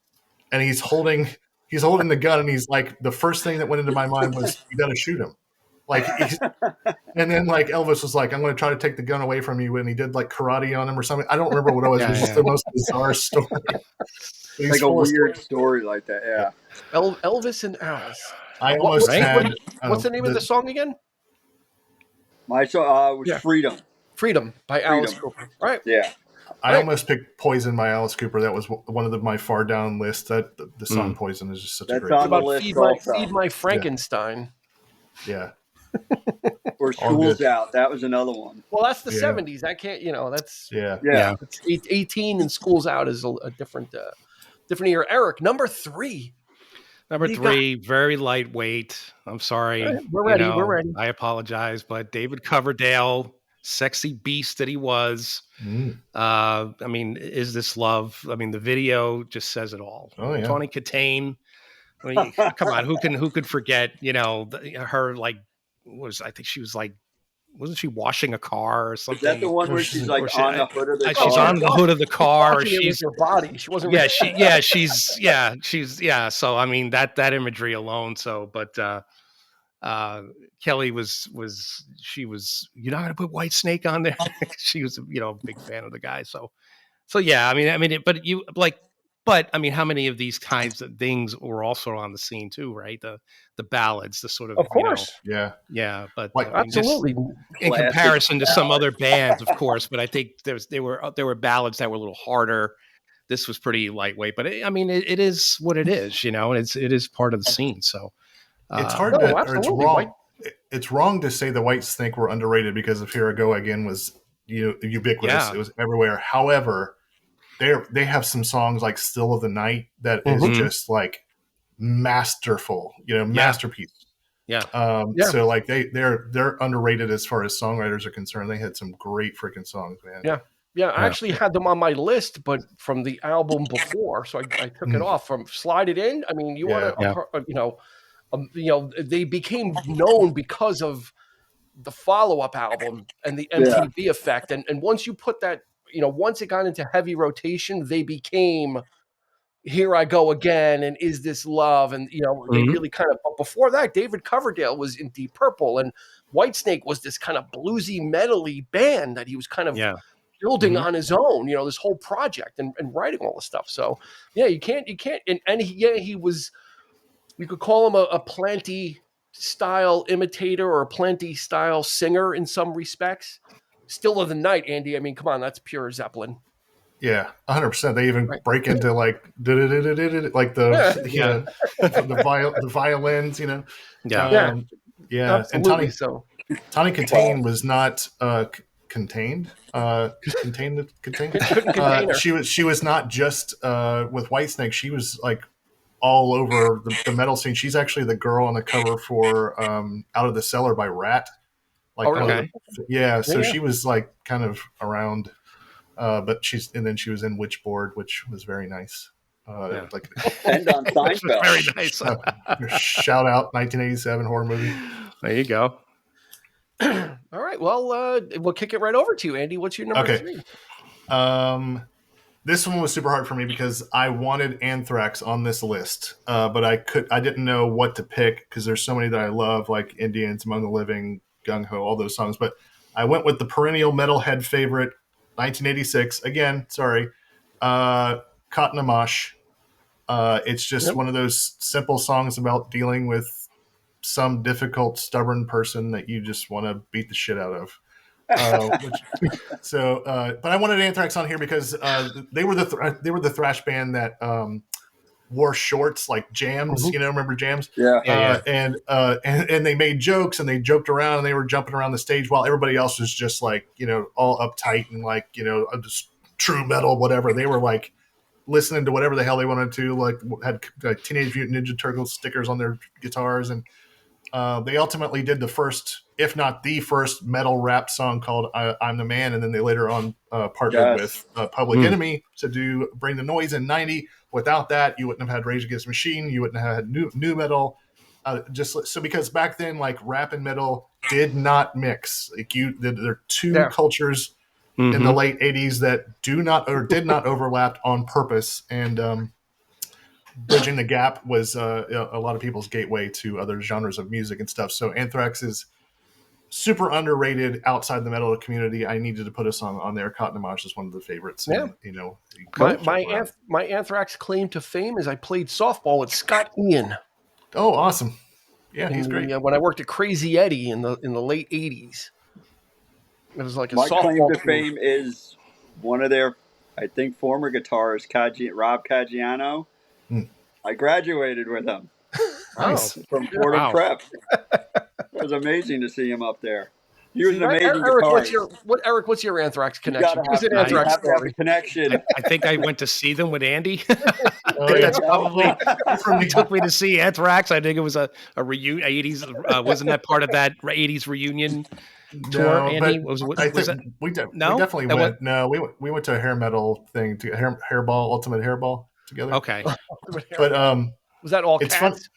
C: and he's holding the gun, and he's like, the first thing that went into my mind was, "You got to shoot him." Like, and then like Elvis was like, "I'm going to try to take the gun away from you," and he did like karate on him or something. I don't remember what it was. It was just the most bizarre story.
D: Like a weird story like that. Yeah.
A: Elvis and Alice.
C: I almost had.
A: What's the name of the song again?
D: My song was "Freedom."
A: Freedom by Alice Cooper. Right.
D: Yeah.
C: I almost picked "Poison" by Alice Cooper. That was one of my far down lists. That the song "Poison" is just such a great.
D: That's on the list.
A: Feed My Frankenstein.
C: Yeah.
D: Or "School's Out." That was another one.
A: Well, that's the 70s. I can't. You know, that's
C: yeah.
A: It's 18 and "School's Out" is a different different year. Eric, number 3.
B: Number 3, very lightweight. I'm sorry.
A: Right, we're ready. We're ready.
B: I apologize, but David Coverdale, sexy beast that he was. I mean, Is This Love? I mean, the video just says it all.
C: Oh yeah.
B: Tawny Katane. I mean, come on, who could forget? Her like I think she was like, wasn't she washing a car or something?
D: Is that the one where she's like on the hood of the car?
B: She's on the hood of the car. Or
A: she's her body. She wasn't.
B: So I mean that imagery alone. So, but Kelly was you're not going to put White Snake on there. She was a big fan of the guy. So yeah. I mean, but I mean, how many of these kinds of things were also on the scene too, right? The ballads, the sort of
C: course, yeah.
B: But
A: absolutely,
B: in comparison to some other bands, of course. But I think there were ballads that were a little harder. This was pretty lightweight, but it is what it is, and it is part of the scene. So
C: it's hard to, or it's wrong. It's wrong to say the White Snake were underrated because of Here I Go Again was ubiquitous. Yeah. It was everywhere. However, they have some songs like Still of the Night that is just like masterful, masterpiece.
B: Yeah.
C: So like they're underrated as far as songwriters are concerned. They had some great freaking songs, man.
A: Yeah. I actually had them on my list, but from the album before, so I took it off from Slide It In. I mean, they became known because of the follow-up album and the MTV effect. And once you put that, once it got into heavy rotation, they became Here I Go Again and Is This Love? And, they really kind of, but before that, David Coverdale was in Deep Purple and Whitesnake was this kind of bluesy, metally band that he was kind of building on his own, this whole project and writing all the stuff. So, yeah, you can't, and he was, you could call him a Planty style imitator or a Planty style singer in some respects. Still of the Night, Andy. I mean, come on, that's pure Zeppelin.
C: Yeah, 100%. They even break into like like the violins,
B: Yeah.
C: Yeah. And Tawny Katane was not contained. She was not just with Whitesnake. She was like all over the metal scene. She's actually the girl on the cover for Out of the Cellar by Rat. So she was like kind of around, but she was in Witchboard, which was very nice. Like
D: and on Seinfeld,
B: very nice.
C: Shout out 1987 horror movie.
B: There you go.
A: All right, well, we'll kick it right over to you, Andy. What's your number 3?
C: This one was super hard for me because I wanted Anthrax on this list, but I didn't know what to pick because there's so many that I love, like Indians, Among the Living, Gung Ho, all those songs. But I went with the perennial metalhead favorite, 1986. Again, sorry, Cotton Amash. It's just one of those simple songs about dealing with some difficult, stubborn person that you just want to beat the shit out of. But I wanted Anthrax on here because they were the thrash band that wore shorts like Jams. Remember Jams? And they made jokes and they joked around and they were jumping around the stage while everybody else was just like all uptight and like just true metal, whatever. They were like listening to whatever the hell they wanted to. Like had Teenage Mutant Ninja Turtles stickers on their guitars, and they ultimately did the first, if not the first, metal rap song called "I'm the Man," and then they later on partnered with Public Enemy to Bring the Noise in '90. Without that, you wouldn't have had Rage Against the Machine. You wouldn't have had new metal. Because back then, like rap and metal did not mix. Like there are two cultures in the late '80s that did not overlap on purpose, and bridging the gap was a lot of people's gateway to other genres of music and stuff. So Anthrax is super underrated outside the metal community. I needed to put us on there. Cotton Amash is one of the favorites.
A: Yeah.
C: And,
A: my Anthrax claim to fame is I played softball with Scott Ian.
C: Oh, awesome. Yeah, he's great.
A: When I worked at Crazy Eddie in the late 80s. It was like a
D: my
A: softball
D: claim to fame is one of their, I think, former guitarists, Rob Caggiano. I graduated with him.
C: Nice.
D: From Fordham Prep. It was amazing to see him up there. He was
A: See,
D: an amazing
A: Eric,
D: guitarist.
A: Eric? What's your Anthrax
D: You
A: connection?
D: gotta
A: Give us
D: have
A: an
D: you
A: Anthrax
D: have to have a
A: story.
D: connection.
B: I think I went to see them with Andy. I
C: Oh,
B: think
C: yeah.
B: that's probably
C: From
B: he took me to see Anthrax. I think it was a reunion. 80s wasn't that part of that 80s reunion tour?
C: No,
B: Andy
C: but
B: was
C: I
B: was
C: think
B: it?
C: we
B: No,
C: definitely
B: that
C: went. No, we went to a hair metal thing to hairball, ultimate hairball together.
B: okay.
C: But
A: Was that all
C: it's fun.
A: cats?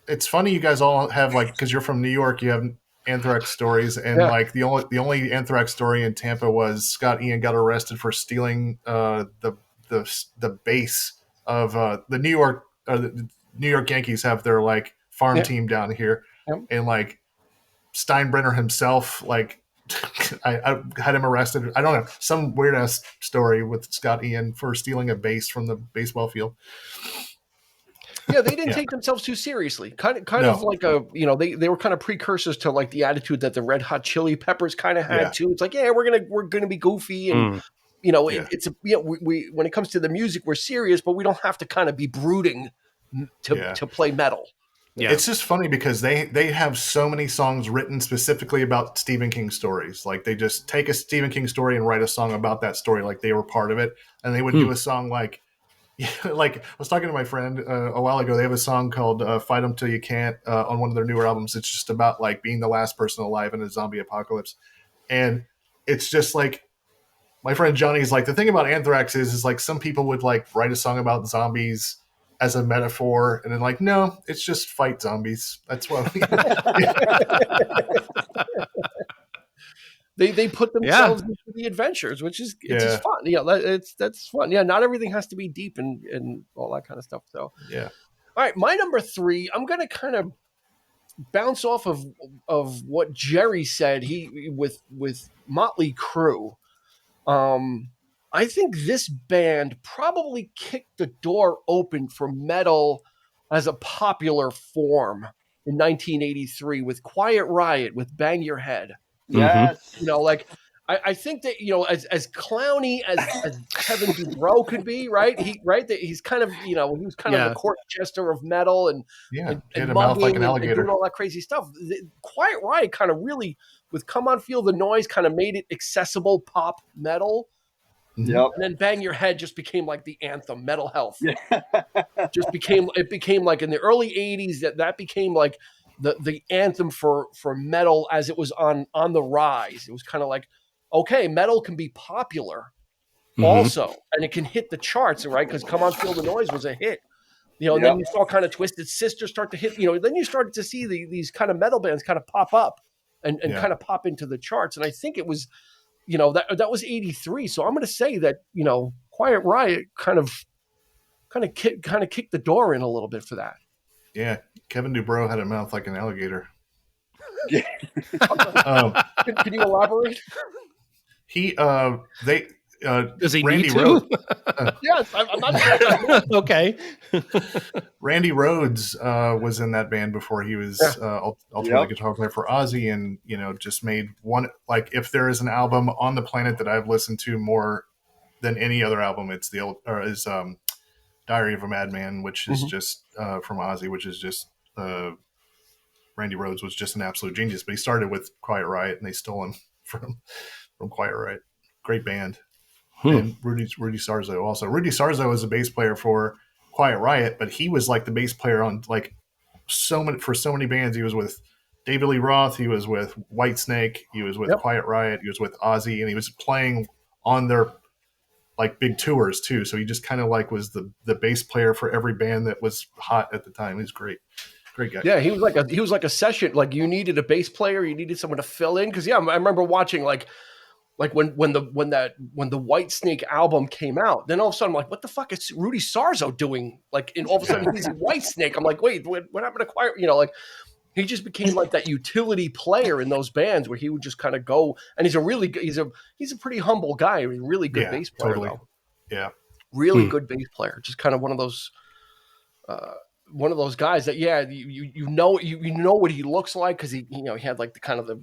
C: It's funny you guys all have like because you're from New York, you have Anthrax stories, and
A: Yeah.
C: like the only Anthrax story in Tampa was Scott Ian got arrested for stealing the bass of the New York Yankees have their like farm
A: Yeah.
C: team down here,
A: Yep.
C: and like Steinbrenner himself like. I had him arrested. I don't know, some weird ass story with Scott Ian for stealing a bass from the baseball field.
A: Yeah, they didn't
C: Yeah.
A: take themselves too seriously. Kind
C: No.
A: of like they were kind of precursors to like the attitude that the Red Hot Chili Peppers kind of had
C: Yeah.
A: too. It's like, yeah, we're gonna be goofy and
C: Yeah.
A: it's we when it comes to the music we're serious, but we don't have to kind of be brooding to play metal.
B: Yeah.
C: It's just funny because they have so many songs written specifically about Stephen King stories. Like they just take a Stephen King story and write a song about that story, like they were part of it. And they would do a song like I was talking to my friend a while ago. They have a song called "Fight 'Em Till You Can't" on one of their newer albums. It's just about like being the last person alive in a zombie apocalypse, and it's just like my friend Johnny's like the thing about Anthrax is like some people would like write a song about zombies as a metaphor, and then like no, it's just fight zombies. That's what
A: They put themselves into the adventures, which is it's just fun. That's fun. Yeah, not everything has to be deep and all that kind of stuff. So
C: yeah.
A: All right, my number 3. I'm gonna kind of bounce off of what Jerry said. He with Motley Crue. I think this band probably kicked the door open for metal as a popular form in 1983 with Quiet Riot with Bang Your Head.
D: Yes.
A: Like I think that as clowny as Kevin Dubrow could be, right? That he's kind of he was kind of the court jester of metal and
C: He
A: and
C: had a mouth like an
A: and
C: alligator.
A: doing all that crazy stuff. Quiet Riot kind of really with Come On Feel the Noise kind of made it accessible pop metal.
D: Yep.
A: And then Bang Your Head just became like the anthem, Metal Health.
D: Yeah.
A: It became like in the early 80s that became like the anthem for metal as it was on the rise. It was kind of like, okay, metal can be popular also, and it can hit the charts, right? Because Come On Feel the Noise was a hit. And then you saw kind of Twisted Sister start to hit, then you started to see these kind of metal bands kind of pop up and kind of pop into the charts. And I think it was, that was 83. So I'm going to say that, Quiet Riot kind of kicked the door in a little bit for that.
C: Yeah. Kevin Dubrow had a mouth like an alligator.
D: Yeah.
A: Can you elaborate?
B: Does he
C: Randy
B: need to?
C: Rhoads,
A: Yes, I'm not.
B: Okay.
C: Randy Rhoads was in that band before he was ultimately guitar player for Ozzy, and just made one. Like if there is an album on the planet that I've listened to more than any other album, it's Diary of a Madman, which is just from Ozzy, which is just Randy Rhoads was just an absolute genius. But he started with Quiet Riot, and they stole him from Quiet Riot. Great band. And Rudy Sarzo also. Rudy Sarzo was a bass player for Quiet Riot, but he was like the bass player on like so many bands. He was with David Lee Roth, he was with Whitesnake, he was with Quiet Riot, he was with Ozzy, and he was playing on their like big tours too. So he just kind of like was the bass player for every band that was hot at the time. He was great. Great guy.
A: Yeah, he was like a session. Like you needed a bass player, you needed someone to fill in. Because I remember watching like when the Whitesnake album came out, then all of a sudden I'm like, what the fuck is Rudy Sarzo doing? Like, and all of a sudden he's in Whitesnake. I'm like, wait, what happened to Quiet? Like he just became like that utility player in those bands where he would just kind of go. And he's a pretty humble guy. He's a really good bass player.
C: Totally.
A: Though.
C: Yeah,
A: really good bass player. Just kind of one of those guys that you know what he looks like because he had like the kind of the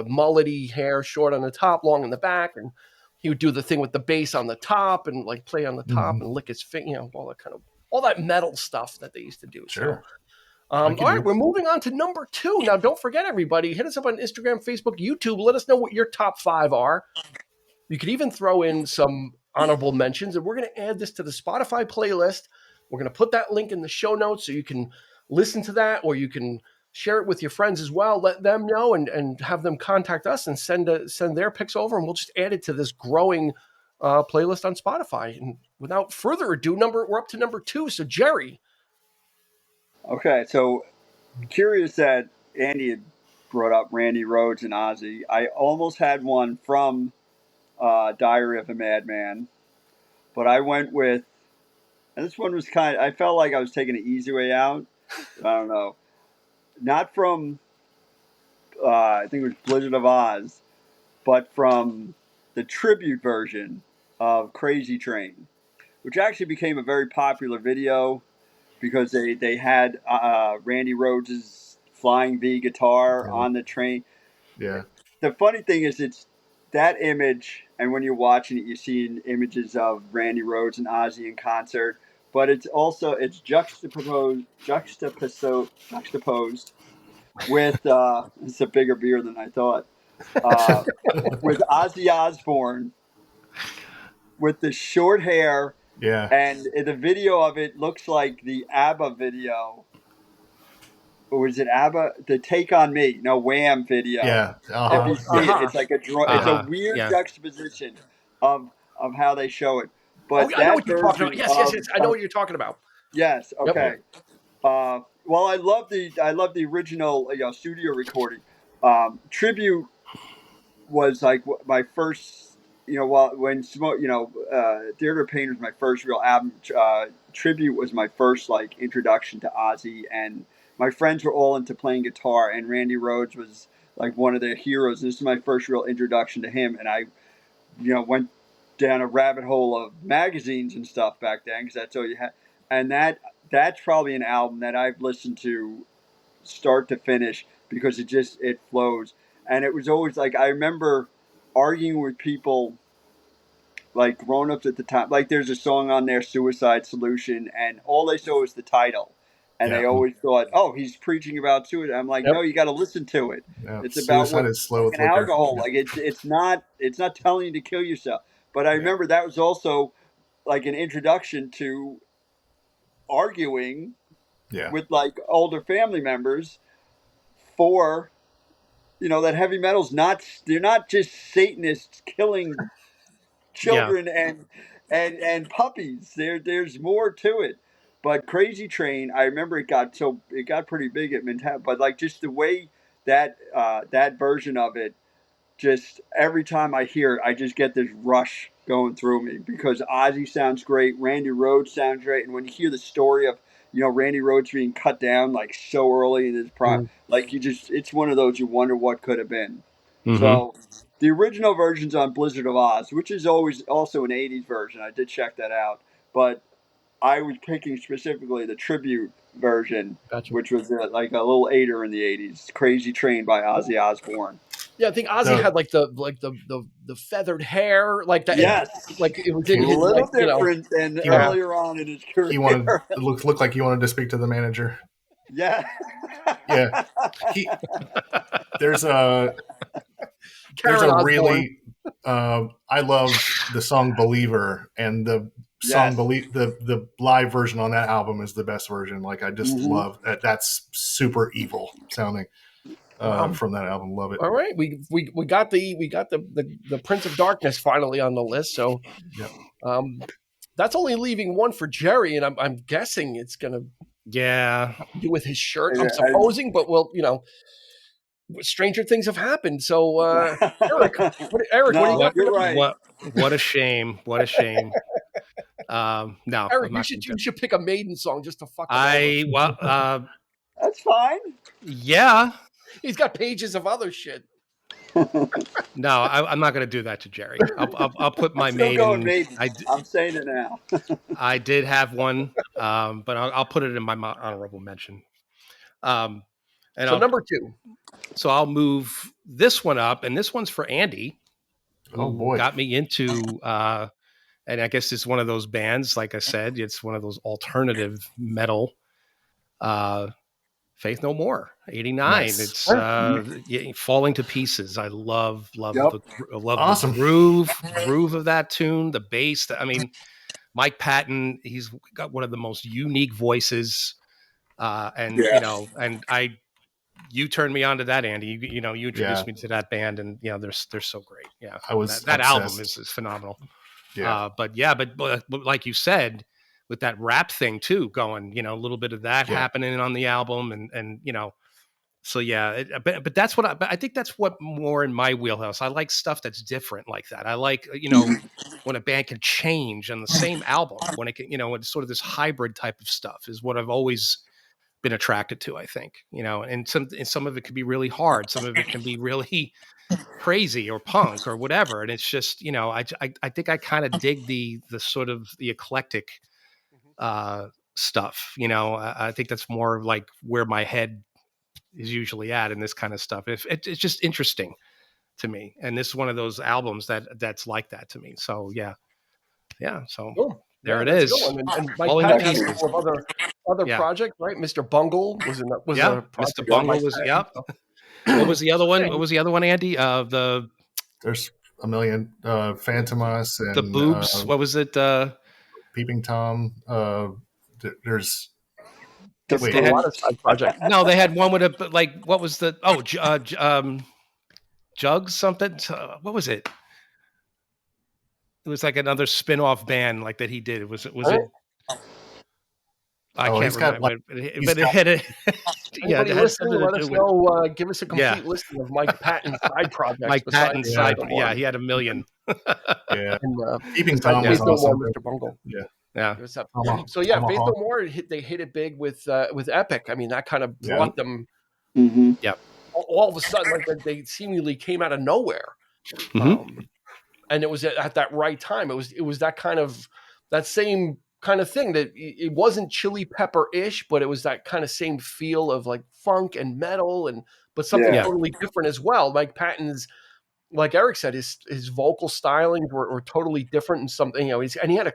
A: mullety hair, short on the top, long in the back, and he would do the thing with the bass on the top and like play on the top and lick his finger, all that metal stuff that they used to do.
C: Sure.
A: All right, we're moving on to number 2. Now, don't forget, everybody, hit us up on Instagram, Facebook, YouTube. Let us know what your top 5 are. You could even throw in some honorable mentions, and we're going to add this to the Spotify playlist. We're going to put that link in the show notes so you can listen to that, or you can share it with your friends as well. Let them know and have them contact us and send their picks over, and we'll just add it to this growing playlist on Spotify. And without further ado, we're up to number 2. So, Jerry.
D: Okay, so curious that Andy had brought up Randy Rhoads and Ozzy. I almost had one from Diary of a Madman, but I went with, and this one was I felt like I was taking an easy way out. I don't know. Not from, I think it was Blizzard of Oz, but from the tribute version of Crazy Train, which actually became a very popular video because they had Randy Rhoads' Flying V guitar on the train.
C: Yeah.
D: The funny thing is, it's that image, and when you're watching it, you see images of Randy Rhoads and Ozzy in concert. But it's juxtaposed with it's a bigger beer than I thought. With Ozzy Osbourne with the short hair.
C: Yeah.
D: And the video of it looks like the ABBA video. Or was it ABBA? The Take on Me, Wham video.
C: Yeah.
D: If you see it, it's like it's a weird juxtaposition of how they show it. But
A: I know what you're talking about. Yes. I know what you're talking about.
D: Yes. Okay. Yep. Well, I love the original studio recording. Tribute was like my first. When Theater of Pain was my first real album. Tribute was my first introduction to Ozzy, and my friends were all into playing guitar, and Randy Rhoads was like one of their heroes. This is my first real introduction to him, and I, went down a rabbit hole of magazines and stuff back then because that's all you had, and that's probably an album that I've listened to start to finish because it flows, and it was always like I remember arguing with people like grown-ups at the time. Like there's a song on there, Suicide Solution, and all they saw was the title. And they always thought, oh, he's preaching about suicide. I'm like, no, you got to listen to it.
C: Yeah.
D: It's about
C: Suicide is slow with liquor.
D: alcohol. Like it's not telling you to kill yourself. But I remember that was also like an introduction to arguing with like older family members for that heavy metal's they're not just Satanists killing children and puppies. There's more to it. But Crazy Train, I remember it got pretty big at Manhattan. But like just the way that that version of it, just every time I hear it, I just get this rush going through me because Ozzy sounds great, Randy Rhoads sounds great, and when you hear the story of Randy Rhoads being cut down like so early in his prime, like it's one of those you wonder what could have been. So the original version's on Blizzard of Oz, which is always also an 80's version. I did check that out, but I was picking specifically the tribute version, which was like a little 8er in the 80's, Crazy Train by Ozzy Osbourne.
A: Yeah, I think Ozzy had like the feathered hair, like that.
D: Yes,
A: like it was
D: a little different than earlier on in his career.
C: He wanted looked like he wanted to speak to the manager.
D: Yeah,
C: yeah. There's a really I love the song Believer, and the song the live version on that album is the best version. Like I just love that. That's super evil sounding. From that album, love it.
A: All right, we got the Prince of Darkness finally on the list. So, that's only leaving one for Jerry, and I'm guessing it's gonna do with his shirt. I'm supposing, but stranger things have happened. So, Eric, what do you got?
B: You're right. What a shame! What a shame! No,
A: Eric, you should pick a Maiden song just to fuck.
D: That's fine.
B: Yeah.
A: He's got pages of other shit.
B: No, I'm not going to do that to Jerry. I'll put my
D: Maiden. I'm saying it now.
B: I did have one, but I'll put it in my honorable mention. So
A: number 2.
B: So I'll move this one up, and this one's for Andy.
C: Oh boy,
B: got me into, and I guess it's one of those bands. Like I said, it's one of those alternative metal Faith No More, 89.
C: Nice.
B: It's Falling to Pieces. I love
D: Yep.
C: Awesome.
B: the groove of that tune, the bass. I mean, Mike Patton, he's got one of the most unique voices. And you turned me on to that, Andy. You introduced me to that band, and they're so great. Yeah,
C: I was
B: that album is phenomenal.
C: Yeah.
B: But like you said, with that rap thing too going, a little bit of that happening on the album, and so yeah. But that's what I think that's what more in my wheelhouse. I like stuff that's different like that. I like when a band can change on the same album, when it can it's sort of this hybrid type of stuff is what I've always been attracted to, I think, and some of it can be really hard. Some of it can be really crazy or punk or whatever. And it's just, I think I kind of dig the sort of the eclectic stuff. I think that's more like where my head is usually at in this kind of stuff. It's just interesting to me. And this is one of those albums that's like that to me. So yeah. So
A: cool.
B: There it is.
A: And Mike Patton has a couple of other projects, right? Mr. Bungle was a
B: Mr. Bungle was What was the other one? What was the other one, Andy?
C: There's a million. Phantomas and
B: the Boobs. What was it?
C: Peeping Tom. There's
A: a lot of side projects.
B: No, they had one with what was the Jugs something? What was it? It was like another spin-off band like that he did. Was it? I can't remember. But it had a
A: Anybody listening, let us know. Give us a complete listing of Mike Patton's side projects.
B: Mike Patton's side, he had a million.
C: And
A: Keeping Tom was awesome. Mr. Bungle.
C: Yeah.
A: So Faith No More, they hit it big with Epic. I mean, that kind of brought them.
D: Mm-hmm.
B: Yep.
A: All of a sudden, like they seemingly came out of nowhere.
B: Mm-hmm.
A: And it was at that right time. It was that same kind of thing that it wasn't Chili Pepper-ish, but it was that kind of same feel of like funk and metal but something totally different as well. Mike Patton's, like Eric said, his vocal stylings were totally different and something, and he had a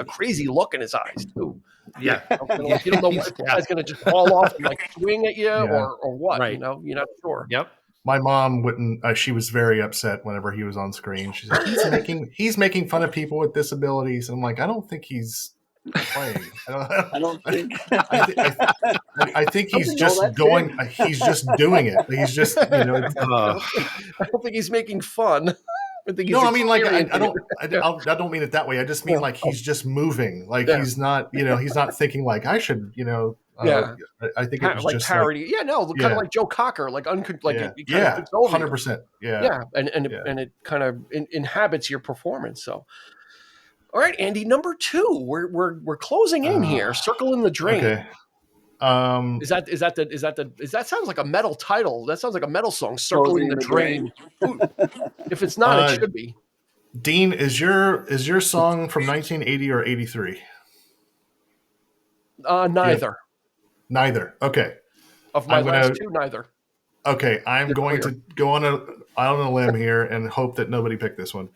A: crazy look in his eyes too.
B: Yeah.
A: You don't know what the guy's going to just fall off and like swing at you or what,
B: right.
A: You're not sure.
B: Yep.
C: My mom wouldn't. She was very upset whenever he was on screen. She's like, he's making fun of people with disabilities. And I'm like, I don't think he's playing.
D: I don't think.
C: I think he's just going. He's just doing it. He's just, I
A: don't think he's making fun.
C: I don't mean it that way. I just mean like he's just moving. Like he's not. He's not thinking like I should. I think it was
A: like
C: just
A: parody. Kind of like Joe Cocker, like
C: 100%.
A: And it kind of inhabits your performance. So, all right, Andy, number 2. We're closing in here. Circle in the Drain.
C: Okay.
A: That sounds like a metal title. That sounds like a metal song. Circle in the Drain. If it's not, it should be.
C: Dean, is your song from 1980 or 83?
A: Neither.
C: Yeah. Neither. Okay.
A: Of my last 2, neither.
C: Okay, I'm going to go on a limb here and hope that nobody picked this one,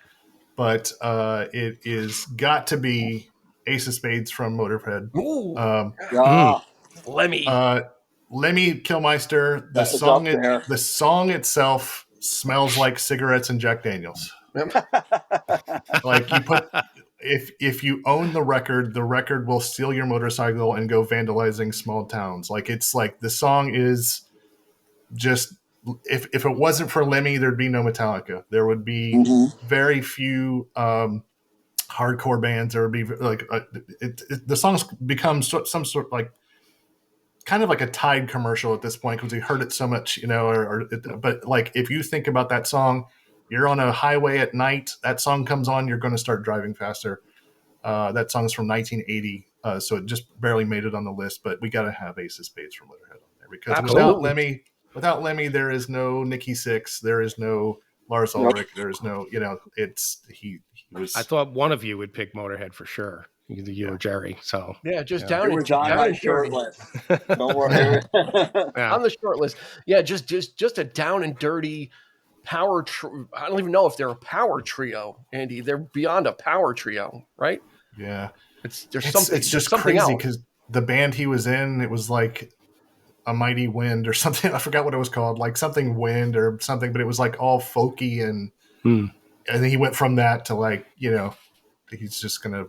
C: but it is got to be Ace of Spades from Motorhead.
A: Ooh.
C: Lemmy. Lemmy Kilmister. The song itself smells like cigarettes and Jack Daniels. Like you put. If you own the record will steal your motorcycle and go vandalizing small towns. Like it's like the song is just if it wasn't for Lemmy, there'd be no Metallica. There would be very few hardcore bands. There would be like the song's become some sort like kind of like a Tide commercial at this point because we heard it so much, but like if you think about that song. You're on a highway at night. That song comes on. You're going to start driving faster. That song is from 1980, so it just barely made it on the list. But we got to have Ace of Spades from Motorhead on there because without Lemmy, there is no Nikki Sixx. There is no Lars Ulrich. There is no, he was.
B: I thought one of you would pick Motorhead for sure. Either you or Jerry. So
A: down. It was on my short list. Don't worry. On the short list. Yeah, just a down and dirty. Power I don't even know if they're a power trio, Andy. They're beyond a power trio, right?
C: Yeah.
A: It's just
C: crazy because the band he was in, it was like A Mighty Wind or something. I forgot what it was called, like something Wind or something, but it was like all folky and then he went from that to like, he's just gonna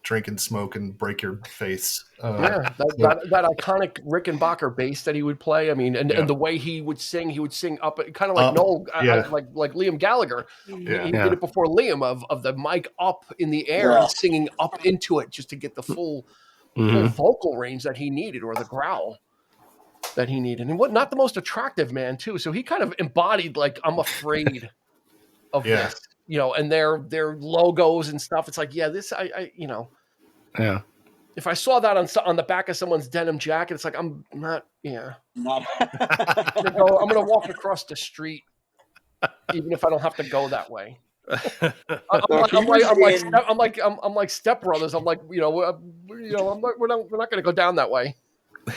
C: drink and smoke and break your face.
A: That iconic Rickenbacker bass that he would play. I mean, and the way he would sing up, kind of like Noel, like Liam Gallagher. He did it before Liam of the mic up in the air and singing up into it just to get the full vocal range that he needed, or the growl that he needed. And not the most attractive man too. So he kind of embodied like, I'm afraid of this, and their logos and stuff. It's like, this, if I saw that on the back of someone's denim jacket, it's like, I'm not. I'm gonna walk across the street, even if I don't have to go that way. I'm like Step Brothers. I'm like, we're not gonna go down that way.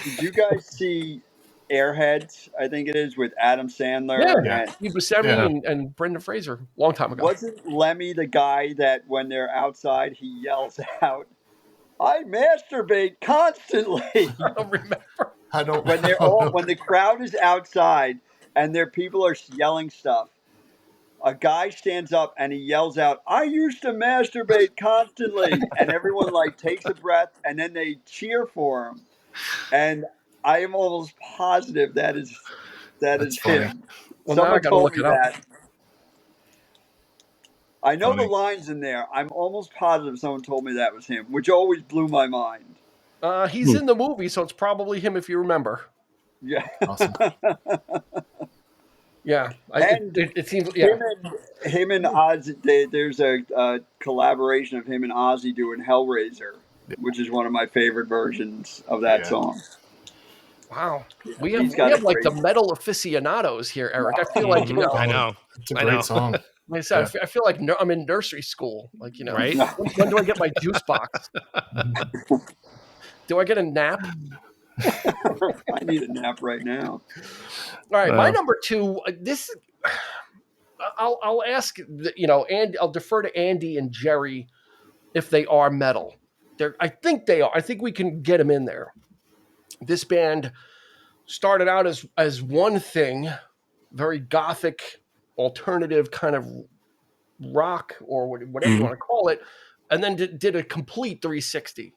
D: Did you guys see Airheads? I think it is, with Adam Sandler.
A: And Steve Buscemi and Brendan Fraser, long time ago.
D: Wasn't Lemmy the guy that when they're outside he yells out, "I masturbate constantly"?
A: I don't remember.
D: When the crowd is outside and their people are yelling stuff, a guy stands up and he yells out, "I used to masturbate constantly," and everyone like takes a breath and then they cheer for him. And I am almost positive that is him.
A: Well,
D: someone told me
A: that.
D: I know the lines in there. I'm almost positive someone told me that was him, which always blew my mind.
A: He's in the movie, so it's probably him if you remember.
D: Yeah.
C: Awesome.
A: Yeah. It seems.
D: Him and Ozzy. There's a collaboration of him and Ozzy doing Hellraiser, which is one of my favorite versions of that song.
A: Wow, we have like the metal aficionados here, Eric. I feel like
B: I know
C: it's a great song.
A: Like I said, I feel like I'm in nursery school. Like,
B: right?
A: When do I get my juice box? Do I get a nap?
D: I need a nap right now.
A: All right, my number 2. This, I'll ask. And I'll defer to Andy and Jerry if they are metal. I think they are. I think we can get them in there. This band started out as one thing, very gothic, alternative kind of rock, or whatever you want to call it, and then did a complete 360.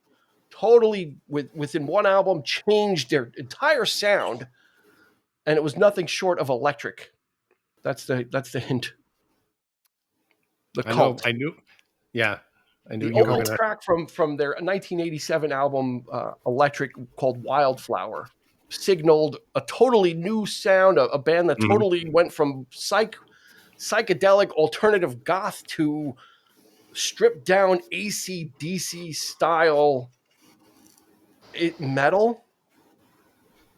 A: Totally, within one album, changed their entire sound, and it was nothing short of electric. That's the hint. The Cult.
B: I knew. Yeah. I knew
A: the opening track from their 1987 album Electric, called Wildflower, signaled a totally new sound, a band that totally went from psychedelic alternative goth to stripped down AC/DC style metal.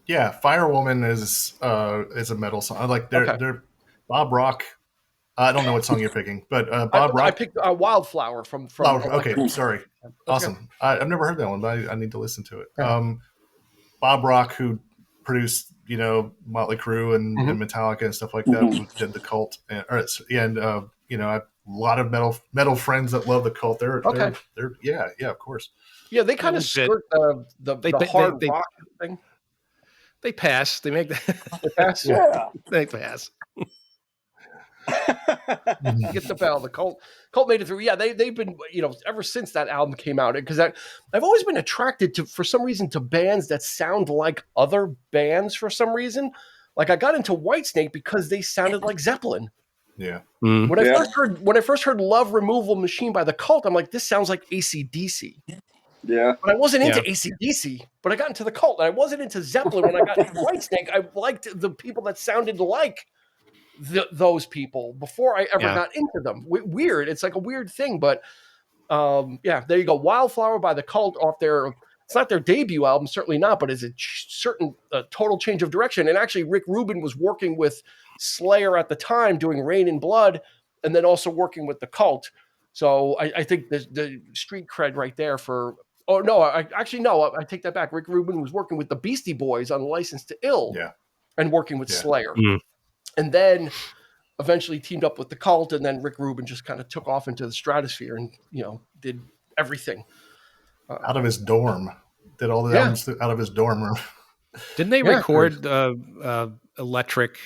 C: Yeah, Firewoman is a metal song. I like they're Bob Rock. I don't know what song you're picking, but Bob Rock.
A: I picked Wildflower from.
C: Okay, sorry. Awesome. I've never heard that one, but I need to listen to it. Yeah. Bob Rock, who produced Motley Crue and Metallica and stuff like that, who did the Cult, and a lot of metal friends that love the Cult. They're of course.
A: Yeah, they kind of skirt the hard rock thing.
B: They pass. They make that.
A: They pass.
D: Yeah,
B: they pass.
A: Get the bell. The Cult made it through. Yeah, they've been ever since that album came out, because I've always been attracted for some reason to bands that sound like other bands for some reason. Like I got into Whitesnake because they sounded like Zeppelin.
C: Yeah.
A: When I first heard Love Removal Machine by the Cult, I'm like, this sounds like AC/DC.
D: Yeah.
A: But I wasn't into AC/DC, but I got into the Cult, and I wasn't into Zeppelin when I got into Whitesnake. I liked the people that sounded like those people before I ever got into them. Weird. It's like a weird thing, but there you go. Wildflower by the Cult, off their, it's not their debut album, certainly not, but it's a certain total change of direction. And actually Rick Rubin was working with Slayer at the time, doing Rain and Blood, and then also working with the Cult. So I think the street cred right there for, I take that back. Rick Rubin was working with the Beastie Boys on License to Ill and working with Slayer. And then eventually teamed up with the Cult, and then Rick Rubin just kind of took off into the stratosphere and, did everything.
C: Out of his dorm. Did all the albums out of his dorm room.
B: Didn't they
A: Yeah.
B: record Electric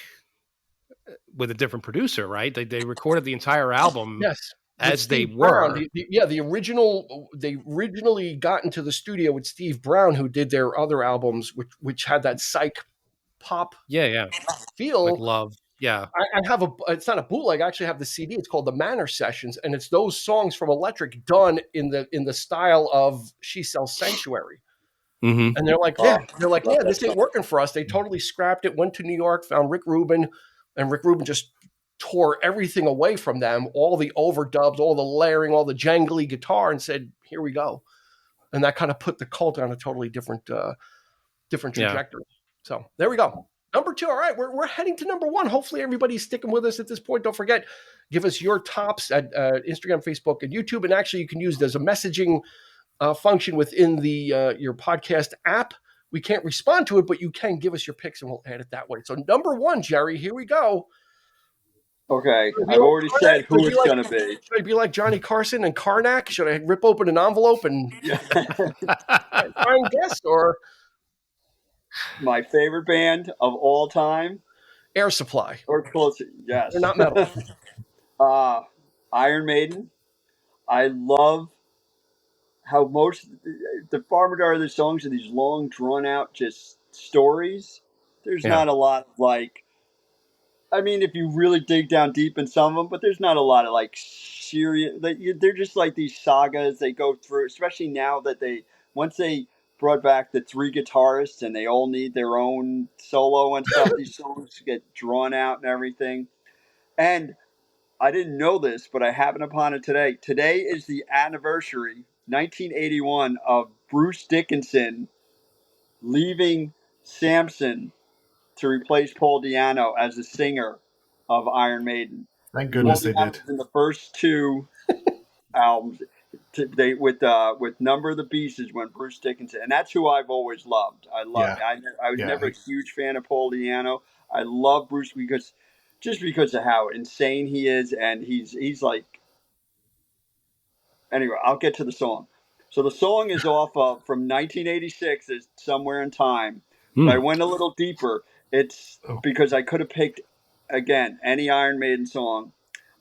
B: with a different producer, right? They recorded the entire album
A: Yes. With
B: as they
A: Steve Brown.
B: were.
A: The original, they originally got into the studio with Steve Brown, who did their other albums, which had that psych pop
B: Yeah.
A: feel.
B: Like Love. Yeah.
A: I have it's not a bootleg. I actually have the CD. It's called the Manor Sessions, and it's those songs from Electric done in the style of She Sells Sanctuary.
B: Mm-hmm.
A: And they're like,
D: Oh,
A: yeah, this ain't working for us. They totally scrapped it. Went to New York, found Rick Rubin, and Rick Rubin just tore everything away from them, all the overdubs, all the layering, all the jangly guitar, and said, "Here we go." And that kind of put the cult on a totally different trajectory. So there we go. Number 2. All right, we're heading to number 1. Hopefully everybody's sticking with us at this point. Don't forget, give us your tops at Instagram, Facebook, and YouTube. And actually, you can use it as a messaging function within the your podcast app. We can't respond to it, but you can give us your picks, and we'll add it that way. So number 1, Jerry, here we go.
D: Okay, I've already said who it's going to be.
A: Should I be like Johnny Carson and Karnak? Should I rip open an envelope and try and guess? Or
D: My favorite band of all time?
A: Air Supply.
D: Or close. Yes.
A: They're not metal.
D: Iron Maiden. I love how the far majority of the songs are these long, drawn out, just stories. There's not a lot like. I mean, if you really dig down deep in some of them, but there's not a lot of like serious. They're just like these sagas they go through, especially now that once they brought back the 3 guitarists and they all need their own solo and stuff. These songs get drawn out and everything. And I didn't know this, but I happened upon it today. Today is the anniversary, 1981, of Bruce Dickinson leaving Samson to replace Paul Di'Anno as the singer of Iron Maiden.
C: Thank goodness they did.
D: In the first 2 albums, with Number of the Beast is when Bruce Dickinson, and that's who I've always loved. I was never a huge fan of Paul Di'Anno. I love Bruce because of how insane he is, and he's like. Anyway, I'll get to the song. So the song is off of from 1986. Is Somewhere in Time. But I went a little deeper. It's because I could have picked again any Iron Maiden song.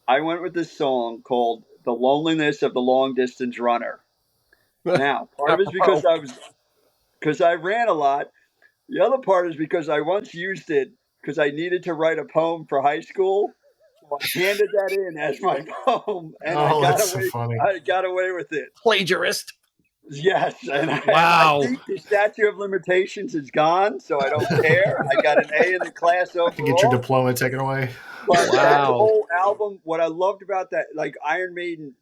D: I went with this song called "The Loneliness of the Long Distance Runner." Now, part of it is because I ran a lot. The other part is because I once used it because I needed to write a poem for high school. So I handed that in as my poem, and I got away with it.
A: Plagiarist.
D: Yes, and
B: wow.
D: I think the statute of limitations is gone, so I don't care. I got an A in the class overall.
C: To get your diploma taken away.
D: But that whole album, what I loved about that, like Iron Maiden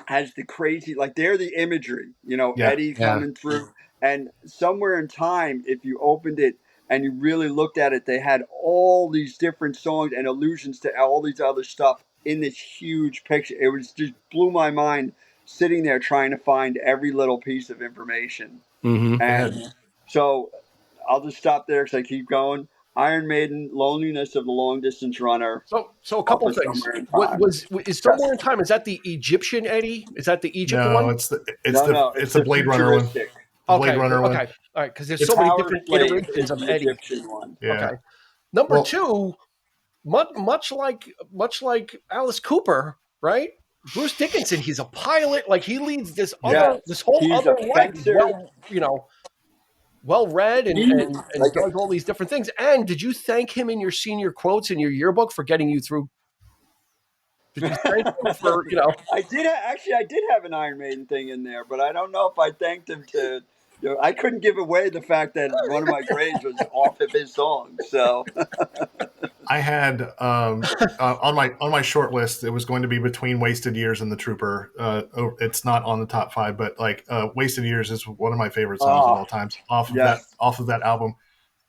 D: has the crazy, like they're the imagery, Eddie coming through. And Somewhere in Time, if you opened it and you really looked at it, they had all these different songs and allusions to all these other stuff in this huge picture. It was just blew my mind sitting there trying to find every little piece of information.
B: Mm-hmm.
D: And so I'll just stop there because I keep going. Iron Maiden, Loneliness of the Long Distance Runner.
A: So a couple things. Is Somewhere in Time? Is that the Egyptian Eddie? Is that the Egypt one?
C: No, it's the Blade Runner one.
A: Blade Runner one. Okay, all right, because there's so many different iterations of Eddie.
D: One.
C: Yeah.
A: Okay. Number 2, much like Alice Cooper, right? Bruce Dickinson, he's a pilot. Like he leads this whole other life. Well read and does all these different things. And did you thank him in your senior quotes in your yearbook for getting you through? Did you thank him for
D: I did have an Iron Maiden thing in there, but I don't know if I thanked him to. I couldn't give away the fact that one of my grades was off of his song. So
C: I had on my short list, it was going to be between Wasted Years and The Trooper. It's not on the top 5, but Wasted Years is one of my favorite songs of all times off of that album.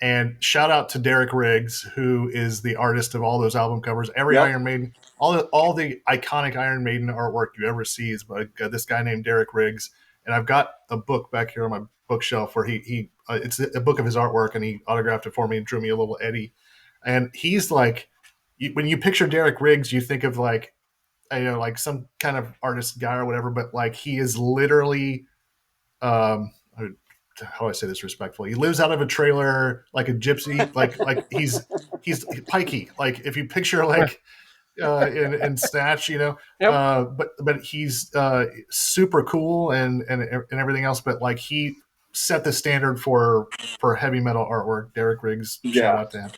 C: And shout out to Derek Riggs, who is the artist of all those album covers. Every Iron Maiden, all the iconic Iron Maiden artwork you ever see is by this guy named Derek Riggs. And I've got a book back here on my bookshelf where it's a book of his artwork, and he autographed it for me and drew me a little Eddie. And he's like, when you picture Derek Riggs, you think of like some kind of artist guy or whatever, but like he is literally how do I say this respectfully? He lives out of a trailer like a gypsy, like he's pikey. Like if you picture like in Snatch, you know,
A: Yep.
C: but he's super cool and everything else. But like he set the standard for heavy metal artwork. Derek Riggs, shout
D: Yeah.
C: out to him.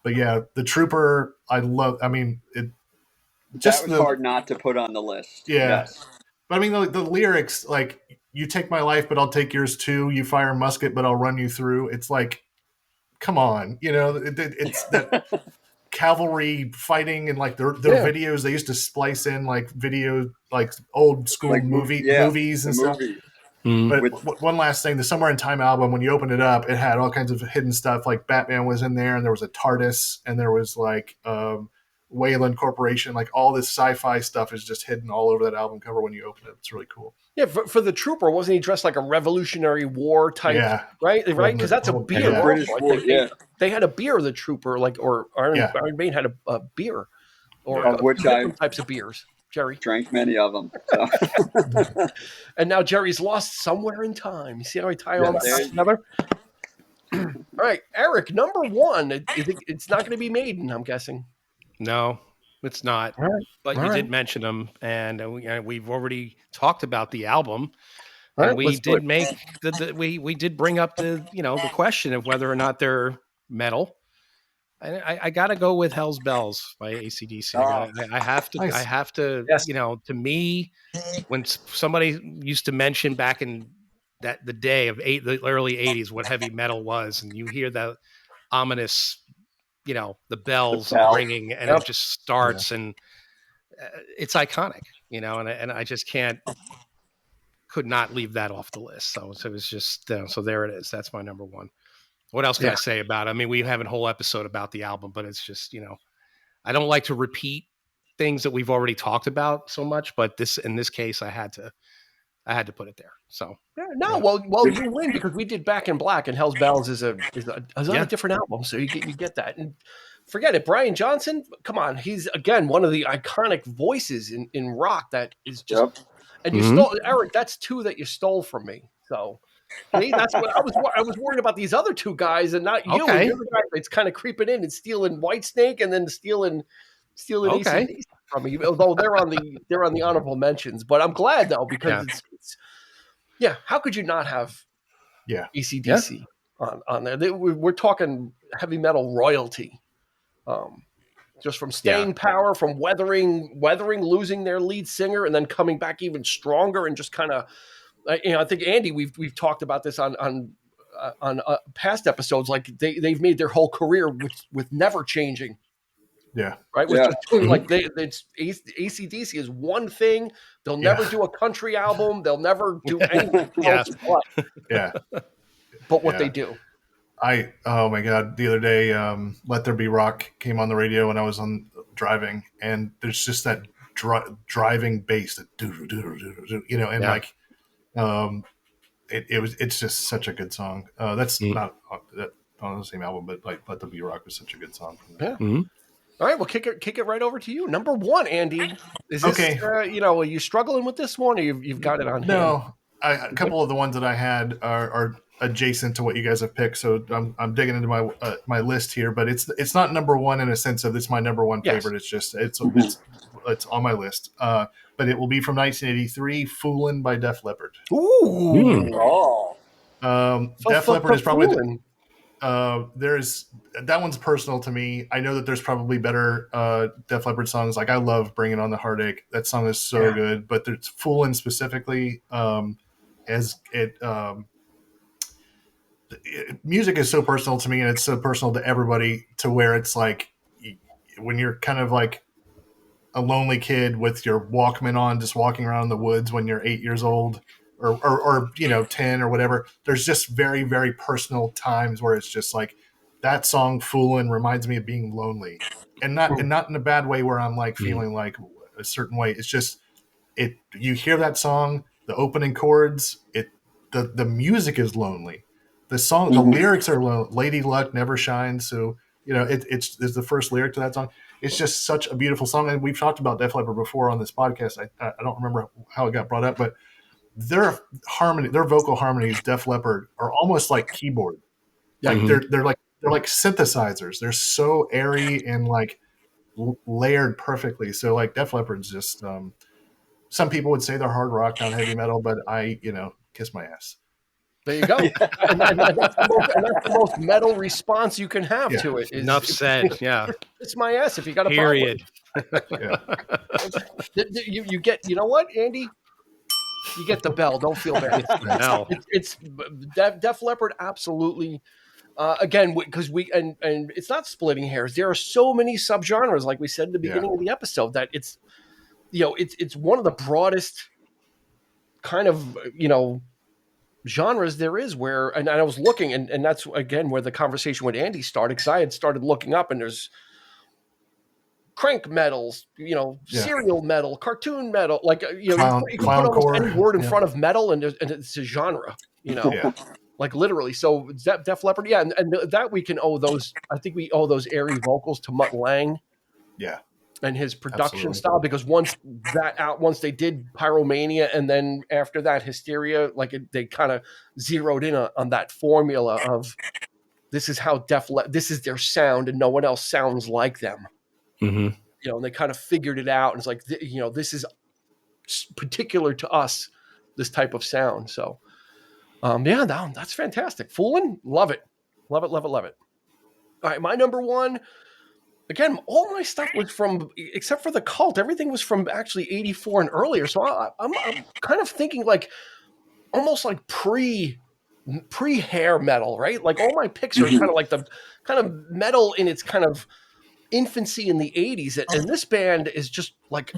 C: But yeah, the Trooper, I love. I mean,
D: That was hard not to put on the list.
C: Yeah.
D: Yes.
C: But I mean, the lyrics, like, you take my life, but I'll take yours too. You fire a musket, but I'll run you through. It's like, come on, you know, it's that cavalry fighting and like their videos. They used to splice in like video, like old school
D: Like
C: movies and stuff.
D: Movies.
C: But one last thing, the Somewhere in Time album, when you opened it up, it had all kinds of hidden stuff. Like Batman was in there, and there was a TARDIS, and there was like Wayland Corporation. Like all this sci-fi stuff is just hidden all over that album cover when you open it. It's really cool.
A: Yeah, for the Trooper, wasn't he dressed like a Revolutionary War type?
C: Yeah.
A: Right? Because that's a beer.
C: Yeah.
D: British War,
A: They had a beer, the Trooper, like, or Iron Maiden had a beer, or
D: of which
A: different types of beers. Jerry
D: drank many of them. So.
A: And now Jerry's lost somewhere in time. You see how I tie all that together? All right, Eric, number one. It's not going to be Maiden, I'm guessing.
B: No, it's not.
A: All right.
B: But
A: All
B: you
A: right.
B: did mention them, and we've already talked about the album.
A: All
B: and
A: right,
B: we
A: let's do
B: did make we did bring up the the question of whether or not they're metal. I got to go with Hell's Bells by AC/DC. I have to.
C: Nice.
B: I have to.
A: Yes.
B: To me, when somebody used to mention back in the day of the early 80s what heavy metal was, and you hear that ominous, the bells ringing, and it just starts, and it's iconic, and I just could not leave that off the list. So it was just so there it is. That's my number one. What else can I say about it? I mean, we have a whole episode about the album, but it's just, I don't like to repeat things that we've already talked about so much, but in this case, I had to put it there. So
A: well, you win because we did Back in Black, and Hell's Bells is on a different album, so you get that. And forget it, Brian Johnson. Come on, he's again one of the iconic voices in rock that is just. Yep. And you stole, Eric. That's two that you stole from me. So. That's what I was worried about, these other two guys and not you.
B: Okay.
A: You're the guy that's kind of creeping in and stealing Whitesnake and then stealing AC/DC from me. Although they're on the honorable mentions, but I'm glad though because it's how could you not have AC/DC on there? We're talking heavy metal royalty, just from staying power, from weathering, losing their lead singer, and then coming back even stronger and just kind of. I think Andy, we've talked about this on past episodes. Like they've made their whole career with never changing.
C: Yeah.
A: Right. With just doing like it's AC/DC is one thing. They'll never do a country album. They'll never do anything else. But what they do.
C: Oh my God, the other day, Let There Be Rock came on the radio when I was driving, and there's just that driving bass that and like. It's just such a good song. That's not on the same album, but like Let There Be Rock was such a good song.
A: Yeah. Mm-hmm. All right, well, kick it right over to you. Number one, Andy. Is this, are you struggling with this one, or you've got it on?
C: No, a couple of the ones that I had are adjacent to what you guys have picked, so I'm digging into my list here. But it's not number one in a sense of it's my number one favorite. It's just it's on my list. But it will be from 1983, "Foolin'" by Def Leppard.
A: Ooh.
C: Def Leppard is probably there's that one's personal to me. I know that there's probably better Def Leppard songs. Like I love "Bringing on the Heartache." That song is so good. But there's "Foolin'" specifically, music is so personal to me, and it's so personal to everybody, to where it's like when you're kind of like a lonely kid with your Walkman on, just walking around in the woods when you're 8 years old or 10 or whatever. There's just very, very personal times where it's just like that song "Foolin'" reminds me of being lonely, and not in a bad way where I'm like feeling like a certain way. It's just you hear that song, the opening chords, the music is lonely. The song, the lyrics are "Lady Luck never shines." So, it's the first lyric to that song. It's just such a beautiful song. And we've talked about Def Leppard before on this podcast. I don't remember how it got brought up, but their vocal harmonies, Def Leppard, are almost like keyboard.
A: Yeah.
C: Like they're like synthesizers. They're so airy and like layered perfectly. So like Def Leppard's just some people would say they're hard rock, not heavy metal, but I, kiss my ass.
A: There you go. And that's the most metal response you can have to it.
B: Enough said. Yeah.
A: It's my ass if you got a
B: Period.
A: You get, you know what, Andy? You get the bell. Don't feel bad. It's Def Leppard, absolutely. Again, because and it's not splitting hairs. There are so many subgenres, like we said at the beginning of the episode, that it's one of the broadest kind of genres there is. Where and I was looking, and that's again where the conversation with Andy started, because I had started looking up, and there's crank metals, serial metal, cartoon metal, like you can put almost any word in front of metal, and it's a genre, like literally. So Def Leppard, and that we can owe those. I think we owe those airy vocals to Mutt Lange, and his production style. Because once they did Pyromania, and then after that Hysteria, they kind of zeroed in on that formula of this is how this is their sound, and no one else sounds like them. Mm-hmm. And they kind of figured it out, and it's like, this is particular to us, this type of sound. So, that's fantastic. Foolin', love it. Love it, love it, love it. All right, my number one, again, all my stuff was from, except for the Cult, everything was from actually 84 and earlier. So I'm kind of thinking like, almost like pre-hair metal, right? Like all my picks are kind of like the kind of metal in its kind of infancy in the 80s, and this band is just like,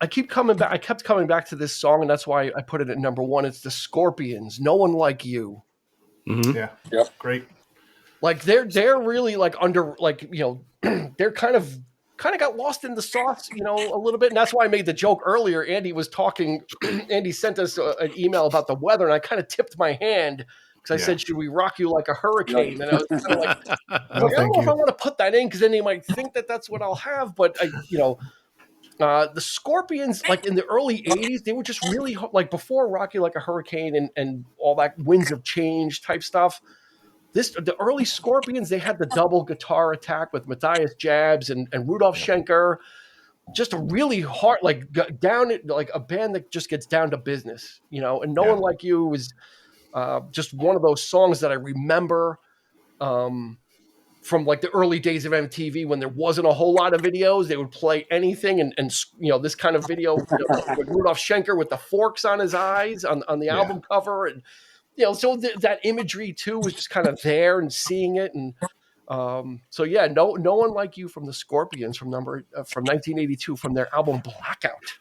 A: I kept coming back to this song, and that's why I put it at number one. It's the Scorpions, No One Like You.
C: Mm-hmm. Great.
A: Like they're really like under, like, they're kind of got lost in the sauce, a little bit. And that's why I made the joke earlier. Andy sent us an email about the weather, and I kind of tipped my hand because I said, should we rock you like a hurricane? And I was kind of like, I don't know if I want to put that in, because then they might think that that's what I'll have. But, the Scorpions, like in the early 80s, they were just really, like before Rock You Like a Hurricane and all that Winds of Change type stuff. The early Scorpions, they had the double guitar attack with Matthias Jabs and Rudolf Schenker. Just a really hard, like down, like a band that just gets down to business, and No One Like You was just one of those songs that I remember from like the early days of MTV, when there wasn't a whole lot of videos. They would play anything, and this kind of video with Rudolf Schenker with the forks on his eyes on the album cover, and so that imagery too was just kind of there, and seeing it, and No One Like You from the Scorpions from 1982 from their album Blackout.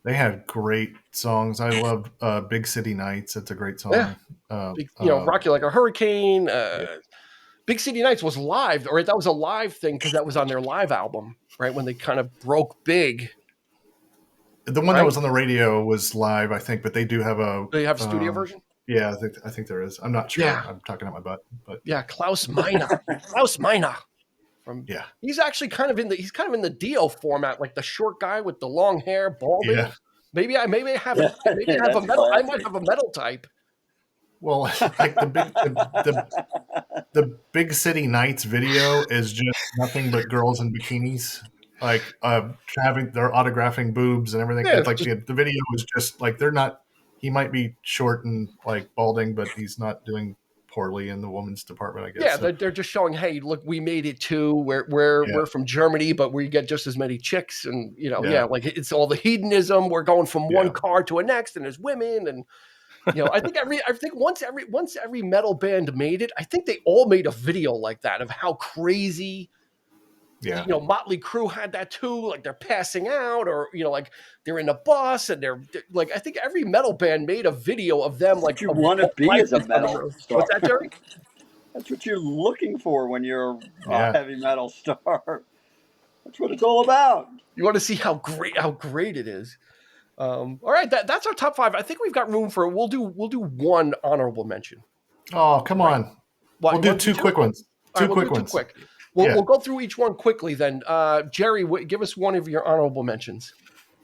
C: They had great songs. I loved Big City Nights. It's a great song.
A: Rock You Like a Hurricane. Big City Nights was live, or that was a live thing, because that was on their live album, right? When they kind of broke big.
C: The one that was on the radio was live, I think, but they do have a...
A: Do they have a studio version?
C: Yeah, I think there is. I'm not sure. Yeah. I'm talking out my butt. But
A: Klaus Meine. Klaus Meine. He's actually kind of in the Dio format, like the short guy with the long hair, balding. Yeah. Maybe I have a metal. I might have a metal type.
C: Well, like the Big City Nights video is just nothing but girls in bikinis, like they're autographing boobs and everything. Yeah, like the video is just like, they're not. He might be short and like balding, but he's not doing poorly in the women's department, I guess.
A: Yeah, so they're just showing, hey, look, we made it too. We're from Germany, but we get just as many chicks, and like it's all the hedonism. We're going from one car to a next, and there's women, and I think once every metal band made it, I think they all made a video like that of how crazy. Yeah. Motley Crue had that too. Like they're passing out, or like they're in a bus, and they're like, I think every metal band made a video of them. Like,
D: you want to be as a metal star.
A: What's that, Jerry?
D: That's what you're looking for when you're a heavy metal star. That's what it's all about.
A: You want to see how great it is. All right, that's our top five. I think we've got room for. We'll do one honorable mention.
C: Oh, come on! We'll do two quick ones. Two quick ones.
A: We'll go through each one quickly then. Jerry, give us one of your honorable mentions.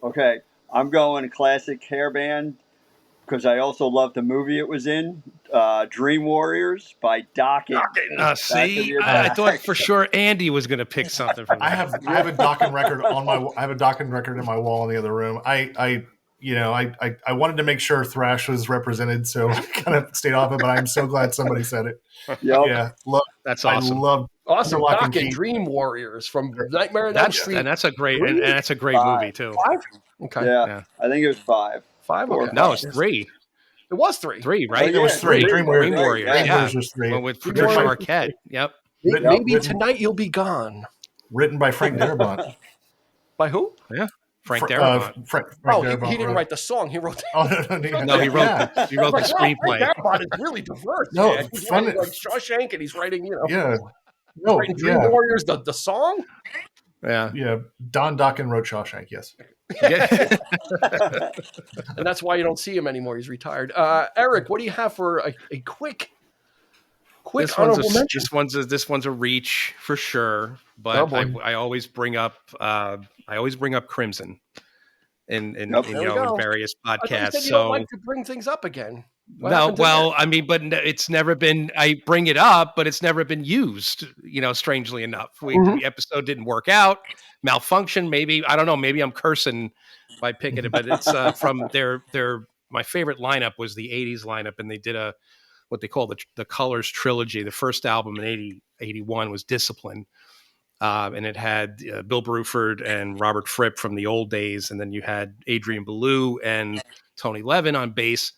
D: Okay. I'm going classic hair band because I also love the movie it was in, Dream Warriors by Dokken. Back to
B: See,
D: the
B: I thought
D: Attack.
B: for sure Andy was going to pick something from
C: I
B: that.
C: have a Dokken record on my. I have a Dokken record in my wall in the other room. I wanted to make sure thrash was represented, so I kind of stayed off it. But I'm so glad somebody said it.
D: Yep.
C: Yeah,
B: That's
C: I
B: awesome.
C: love
A: Awesome.
C: Lock and
A: Doc and
C: Key.
A: Dream Warriors from Nightmare on Elm Street.
B: That's a great
A: Three?
B: and that's a great movie too.
A: 5? Okay.
D: Yeah.
B: Yeah.
D: I think it was 5.
A: 5?
D: 4 or
A: Okay.
B: No, it's
D: 5.
B: 3.
A: It was 3.
B: 3,
C: I
B: right?
C: think it was 3. Dream Warriors.
B: Dream Warriors.
D: Right,
C: Dream
B: Yeah.
C: Warriors was 3.
B: Well, with
A: Dream
B: Patricia
A: Warriors.
B: Arquette. Yep.
A: Maybe
C: Written-
A: tonight you'll be gone.
C: Written by Frank Darabont.
A: By who?
B: Yeah. Frank
C: Fr-
B: Darabont.
C: Frank
A: Oh,
C: Darabont
A: he didn't
C: wrote-
A: write the song. He wrote.
C: Oh no,
B: No, he wrote
C: Yeah.
B: he wrote the
A: Frank
B: screenplay.
A: Darabont is really diverse.
C: No,
A: man. He's
C: fun-
A: writing like Shawshank, and he's writing,
C: Yeah. No,
A: writing Dream
C: yeah.
A: Warriors, the song.
B: Yeah.
C: Yeah. Don Dokken wrote Shawshank, yes.
B: Yeah.
A: And that's why you don't see him anymore. He's retired. Eric, what do you have for a quick honorable mention?
B: This one's a reach for sure,
A: Oh,
B: but
A: boy.
B: I always bring up Crimson in
D: Yep.
B: you
A: There we
B: know
A: go.
B: in various
A: I thought you
B: podcasts.
A: said you don't like to bring things up again. What
B: No,
A: happened to
B: well,
A: that?
B: I mean, but it's never been. I bring it up, but it's never been used. Strangely enough, the episode didn't work out, malfunction. Maybe I don't know. Maybe I'm cursing by picking it, but it's from their. My favorite lineup was the '80s lineup, and they did what they call the Colors trilogy. The first album in 81 was Discipline. And it had Bill Bruford and Robert Fripp from the old days, and then you had Adrian Belew and Tony Levin on bass.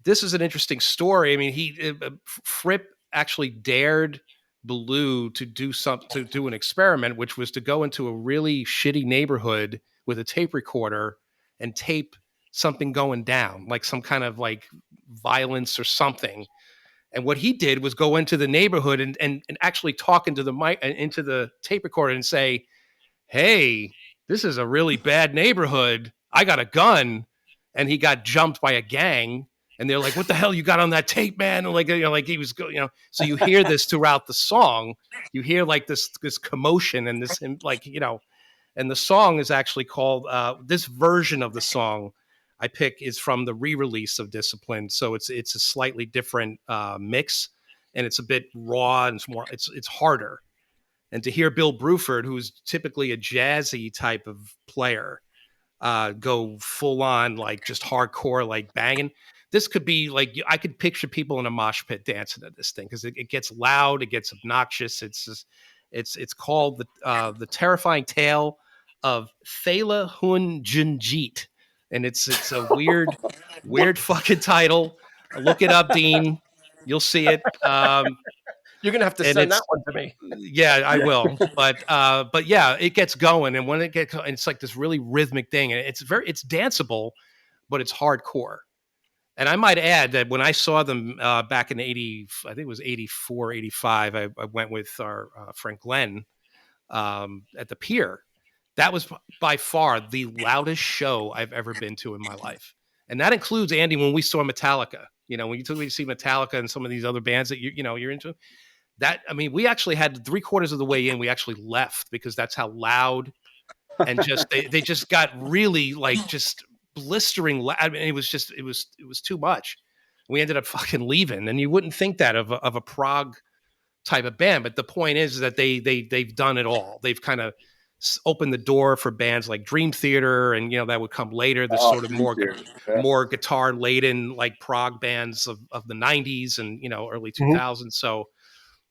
B: This is an interesting story. I mean, Fripp actually dared Belew to do an experiment, which was to go into a really shitty neighborhood with a tape recorder and tape something going down, like some kind of like violence or something. And what he did was go into the neighborhood and actually talk into the mic, into the tape recorder and say, "Hey, this is a really bad neighborhood. I got a gun." And he got jumped by a gang. And they're like, "What the hell you got on that tape, man?" And like he was, So you hear this throughout the song. You hear like this commotion and this, like, and the song is actually called, this version of the song I pick is from the re-release of Discipline. So it's a slightly different mix, and it's a bit raw and it's harder. And to hear Bill Bruford, who's typically a jazzy type of player, go full on, like just hardcore, like banging. This could be like, I could picture people in a mosh pit dancing to this thing because it gets loud, it gets obnoxious. It's called the Terrifying Tale of Thala Hun Junjit. And it's a weird fucking title. Look it up, Dean. You'll see it.
A: You're gonna have to send that one to me.
B: Yeah, I will. But yeah, it gets going, and when it's like this really rhythmic thing, and it's danceable, but it's hardcore. And I might add that when I saw them back in 80, I think it was 84, 85, I went with our friend Glenn at the Pier. That was by far the loudest show I've ever been to in my life. And that includes, Andy, when we saw Metallica. When you see Metallica and some of these other bands that you're into. That, I mean, we actually had 3/4 of the way in, we actually left because that's how loud and just they just got really like just blistering loud. I mean, it was too much. We ended up fucking leaving, and you wouldn't think that of a prog type of band, but the point is that they've done it all. They've kind of opened the door for bands like Dream Theater, and that would come later. This sort of more guitar laden like prog bands of the 90s and early 2000s.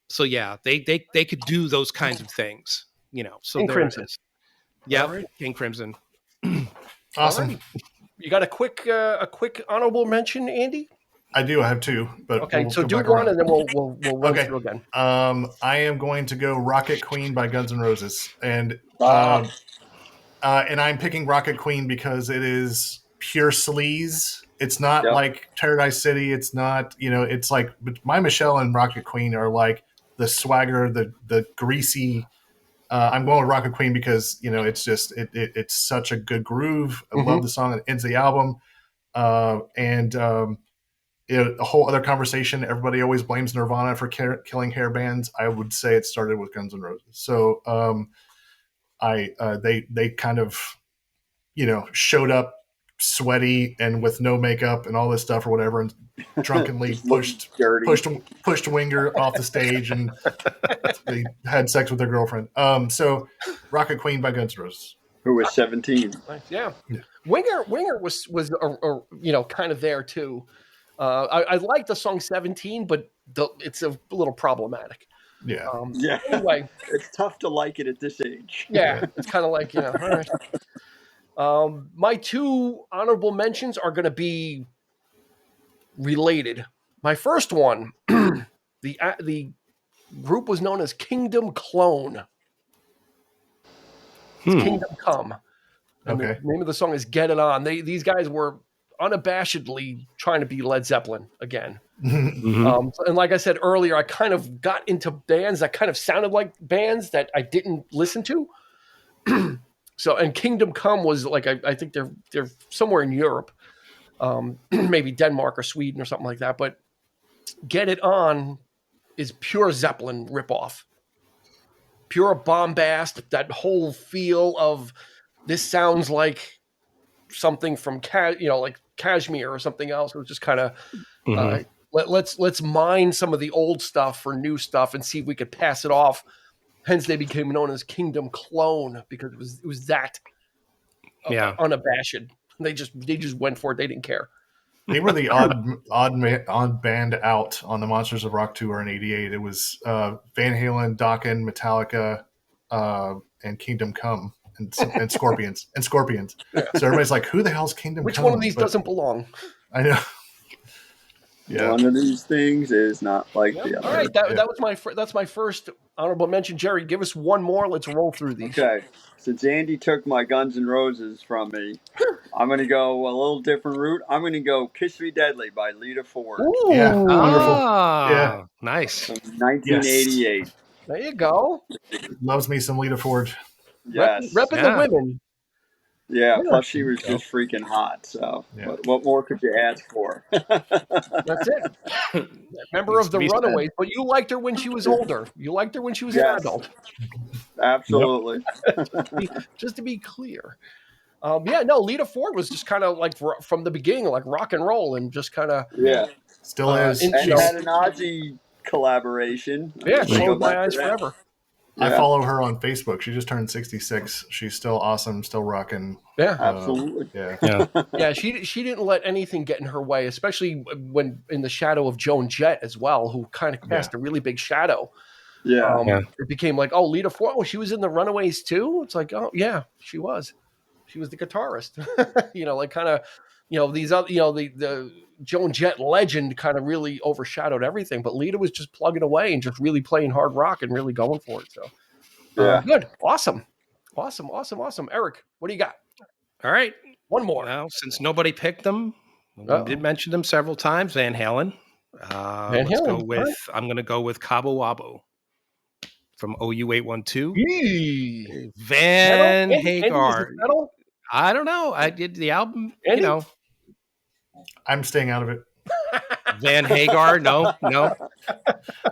B: So yeah, they could do those kinds of things. So
A: King
B: there
A: Crimson.
B: it is. Yeah,
A: Right.
B: King Crimson.
C: Awesome.
A: Alrighty. You got a quick honorable mention, Andy?
C: I do. I have 2, but
A: Okay,
C: we'll
A: so
C: go
A: do
C: back
A: one,
C: around.
A: and then we'll run
C: Okay.
A: through again.
C: I am going to go Rocket Queen by Guns N' Roses, and I'm picking Rocket Queen because it is pure sleaze. It's not like Paradise City. It's not, it's like My Michelle and Rocket Queen are like the swagger, the greasy. I'm going with Rocket Queen because it's just it's such a good groove. I love the song. It ends the album, and a whole other conversation. Everybody always blames Nirvana for killing hair bands. I would say it started with Guns N' Roses. So they kind of showed up sweaty and with no makeup and all this stuff or whatever, and drunkenly pushed Winger off the stage, and they had sex with their girlfriend. So Rocket Queen by Guns N' Roses.
D: Who was 17.
A: Nice. Yeah. Winger was kind of there too. I like the song 17, but it's a little problematic.
C: Yeah.
A: Anyway,
D: it's tough to like it at this age.
A: Yeah, it's kind of like, all right. My two honorable mentions are going to be related. My first one, the group was known as Kingdom Clone. It's Kingdom Come. And the name of the song is Get It On. These guys were unabashedly trying to be Led Zeppelin again. And like I said earlier, I kind of got into bands that kind of sounded like bands that I didn't listen to. So, and Kingdom Come was like, I think they're somewhere in Europe, maybe Denmark or Sweden or something like that. But Get It On is pure Zeppelin ripoff, pure bombast. That whole feel of this sounds like something from like Kashmir or something else. It was just kind of let's mine some of the old stuff for new stuff and see if we could pass it off. Hence, they became known as Kingdom Clone because it was that unabashed. They just went for it. They didn't care.
C: They were the odd band out on the Monsters of Rock tour in '88. It was Van Halen, Dokken, Metallica, and Kingdom Come, and Scorpions. Yeah. So everybody's like, "Who the hell's Kingdom Come?"
A: Which one of these doesn't belong?
C: I know. Yeah.
D: One of these things is not like the other.
A: All right, that was that's my first honorable mention. Jerry, give us one more. Let's roll through these.
D: Okay, since Andy took my Guns N' Roses from me, I'm going to go a little different route. I'm going to go "Kiss Me Deadly" by Lita Ford.
A: Ooh.
C: Yeah, wonderful.
B: Yeah, nice.
D: From 1988.
A: Yes. There you go.
C: Loves me some Lita Ford.
D: Yes,
A: repping the women.
D: Yeah, plus she was just freaking hot. So, what more could you ask for?
A: That's it. Member of the Runaways, but you liked her when she was older. You liked her when she was an adult.
D: Absolutely.
A: Just to be clear. Lita Ford was just kind of like from the beginning, like rock and roll, and just kind of
C: still is.
D: And had an Ozzy collaboration.
A: Yeah, closed my eyes forever.
C: I follow her on Facebook. She just turned 66. She's still awesome, still rocking.
A: Yeah,
D: absolutely.
A: Yeah. She didn't let anything get in her way, especially when in the shadow of Joan Jett as well, who kind of cast a really big shadow. It became like, oh, Lita Ford. Oh, she was in the Runaways too. It's like, oh yeah, she was. She was the guitarist. Like kind of, these other, the Joan Jett legend kind of really overshadowed everything, but Lita was just plugging away and just really playing hard rock and really going for it. So good. Awesome. Eric, what do you got?
B: All right.
A: One more.
B: Well, since nobody picked them, we did mention them several times. Van Halen. I'm going to go with Cabo Wabo from OU812. Van Hagar. I don't know. I did the album,
C: I'm staying out of it.
B: Van Hagar, no.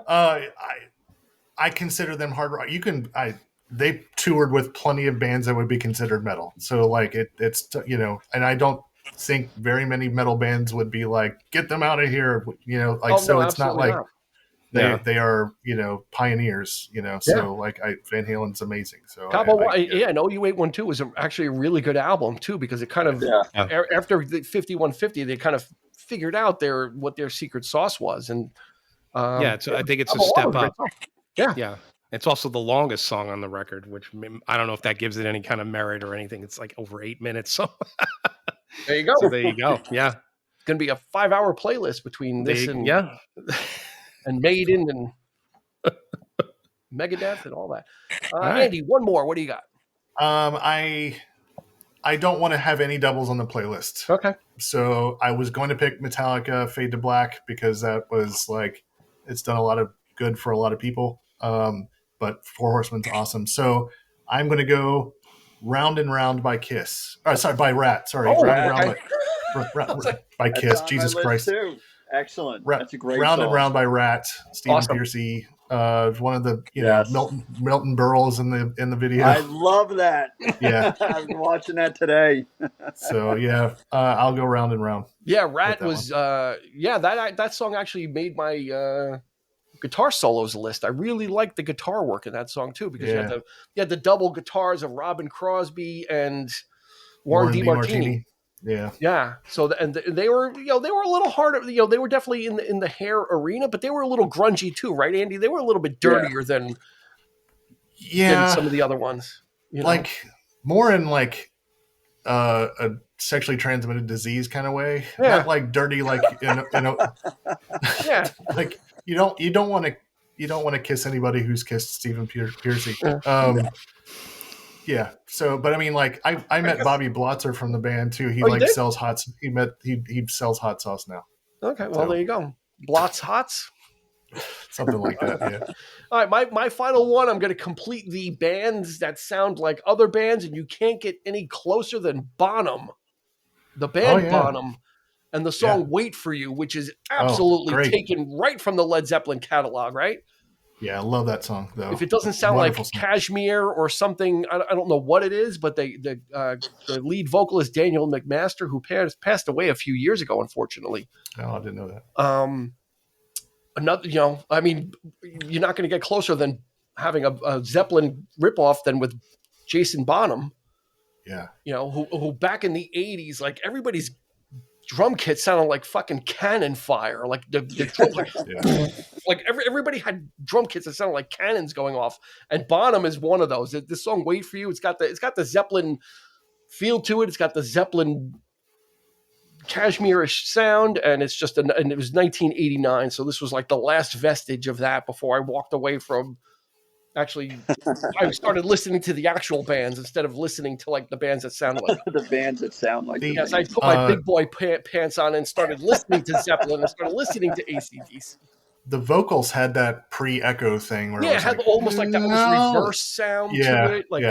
C: I consider them hard rock. They toured with plenty of bands that would be considered metal. So like it's and I don't think very many metal bands would be like, get them out of here, it's not like they are, pioneers, so like Van Halen's amazing. So
A: and OU812 was actually a really good album too, because it kind of after the 5150 they kind of figured out what their secret sauce was, and
B: I think it's a step up. Yeah. It's also the longest song on the record, which I don't know if that gives it any kind of merit or anything. It's like over 8 minutes. So
A: there you go.
B: Yeah.
A: It's going to be a 5-hour playlist between this and Maiden and Megadeth and all that. Andy, one more. What do you got?
C: I don't want to have any doubles on the playlist.
A: Okay.
C: So I was going to pick Metallica, Fade to Black, because that was like, it's done a lot of good for a lot of people. But Four Horsemen's awesome. So I'm going to go Round and Round by Kiss. By Rat. Sorry. Round and Round by Kiss. Jesus Christ.
D: Too. Excellent.
C: That's
D: a great
C: Round
D: song.
C: and Round by Rat. Stephen
A: Awesome.
C: Pearcy. One of the
D: Yes.
C: Milton Berle's in the video.
D: I love that.
C: Yeah.
D: I was watching that today.
C: So yeah, I'll go round and round.
A: Yeah, Rat
C: that
A: was that song actually made my guitar solos list. I really liked the guitar work in that song too, because you had the double guitars of Robin Crosby and Warren DeMartini.
C: Yeah.
A: Yeah. So they were they were a little harder. They were definitely in the hair arena, but they were a little grungy too, right, Andy? They were a little bit dirtier than some of the other ones.
C: Like more in like a sexually transmitted disease kind of way.
A: Yeah.
C: Not like dirty, like
A: yeah.
C: Like you don't want to kiss anybody who's kissed Stephen Piercy. Yeah. So, but I mean, like I met Bobby Blotzer from the band too. He sells hot. He sells hot sauce now.
A: Okay. Well, there you go. Blotz Hots.
C: Something like that. Yeah.
A: All right. My final one. I'm going to complete the bands that sound like other bands, and you can't get any closer than Bonham, the band Bonham, and the song "Wait for You," which is absolutely taken right from the Led Zeppelin catalog, right?
C: Yeah, I love that song though.
A: If it doesn't sound like Kashmir or something, I don't know what it is, but the lead vocalist Daniel McMaster, who passed away a few years ago, unfortunately.
C: Oh, I didn't know that.
A: Another, I mean, you're not going to get closer than having a Zeppelin ripoff than with Jason Bonham.
C: Yeah.
A: Who back in the 80s, like everybody's drum kit sounded like fucking cannon fire. Like the drum, like everybody had drum kits that sounded like cannons going off. And Bonham is one of those. This song "Wait for You," it's got the Zeppelin feel to it. It's got the Zeppelin Kashmirish sound, and it's just and it was 1989, so this was like the last vestige of that before I walked away from. Actually, I started listening to the actual bands instead of listening to like the bands that sound like
D: the bands that sound like.
A: Yes, I put my big boy pants on and started listening to Zeppelin and started listening to AC/DC.
C: The vocals had that pre-echo thing where
A: it had like, almost like that was reverse sound to it. Like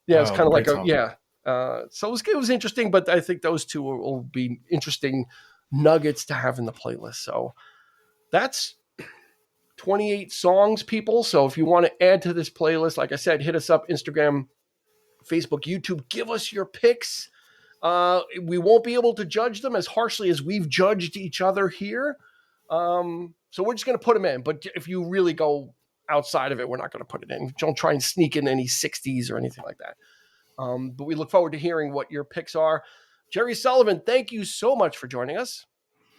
A: it's kind of like so it was interesting, but I think those two will be interesting nuggets to have in the playlist. So that's 28 songs, people. So if you want to add to this playlist, like I said, hit us up, Instagram, Facebook, YouTube. Give us your picks. We won't be able to judge them as harshly as we've judged each other here. So we're just going to put them in. But if you really go outside of it, we're not going to put it in. Don't try and sneak in any 60s or anything like that. But we look forward to hearing what your picks are. Jerry Sullivan, thank you so much for joining us.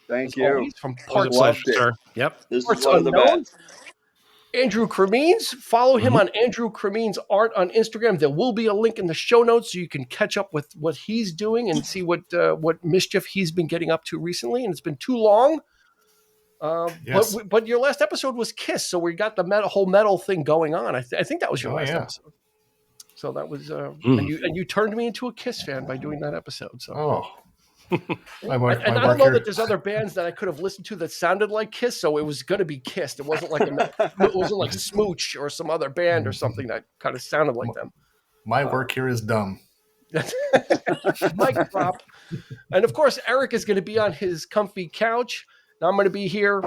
D: Thank you.
A: Always, from Parts
B: sir. Yep.
D: This is one of the best.
A: Andrew Cremines, follow him on Andrew Cremines Art on Instagram. There will be a link in the show notes so you can catch up with what he's doing and see what mischief he's been getting up to recently. And it's been too long.
C: Yes.
A: But your last episode was Kiss, so we got the whole metal thing going on. I think that was your last episode. So that was and you turned me into a Kiss fan by doing that episode. So I don't know that there's other bands that I could have listened to that sounded like Kiss, so it was going to be Kiss. It wasn't like Smooch or some other band or something that kind of sounded like them.
C: My work here is dumb.
A: Mic drop. And of course, Eric is going to be on his comfy couch. Now I'm going to be here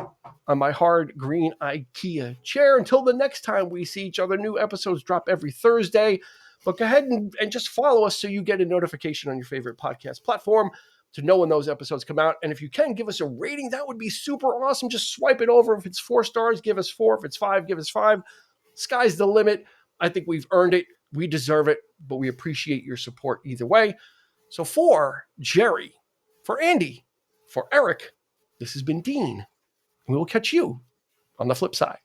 A: on my hard green IKEA chair until the next time we see each other. New episodes drop every Thursday. But go ahead and just follow us so you get a notification on your favorite podcast platform to know when those episodes come out. And if you can give us a rating, that would be super awesome. Just swipe it over. If it's 4 stars, give us 4. If it's 5, give us 5. Sky's the limit. I think we've earned it. We deserve it, but we appreciate your support either way. So for Jerry, for Andy, for Eric, this has been Dean. We will catch you on the flip side.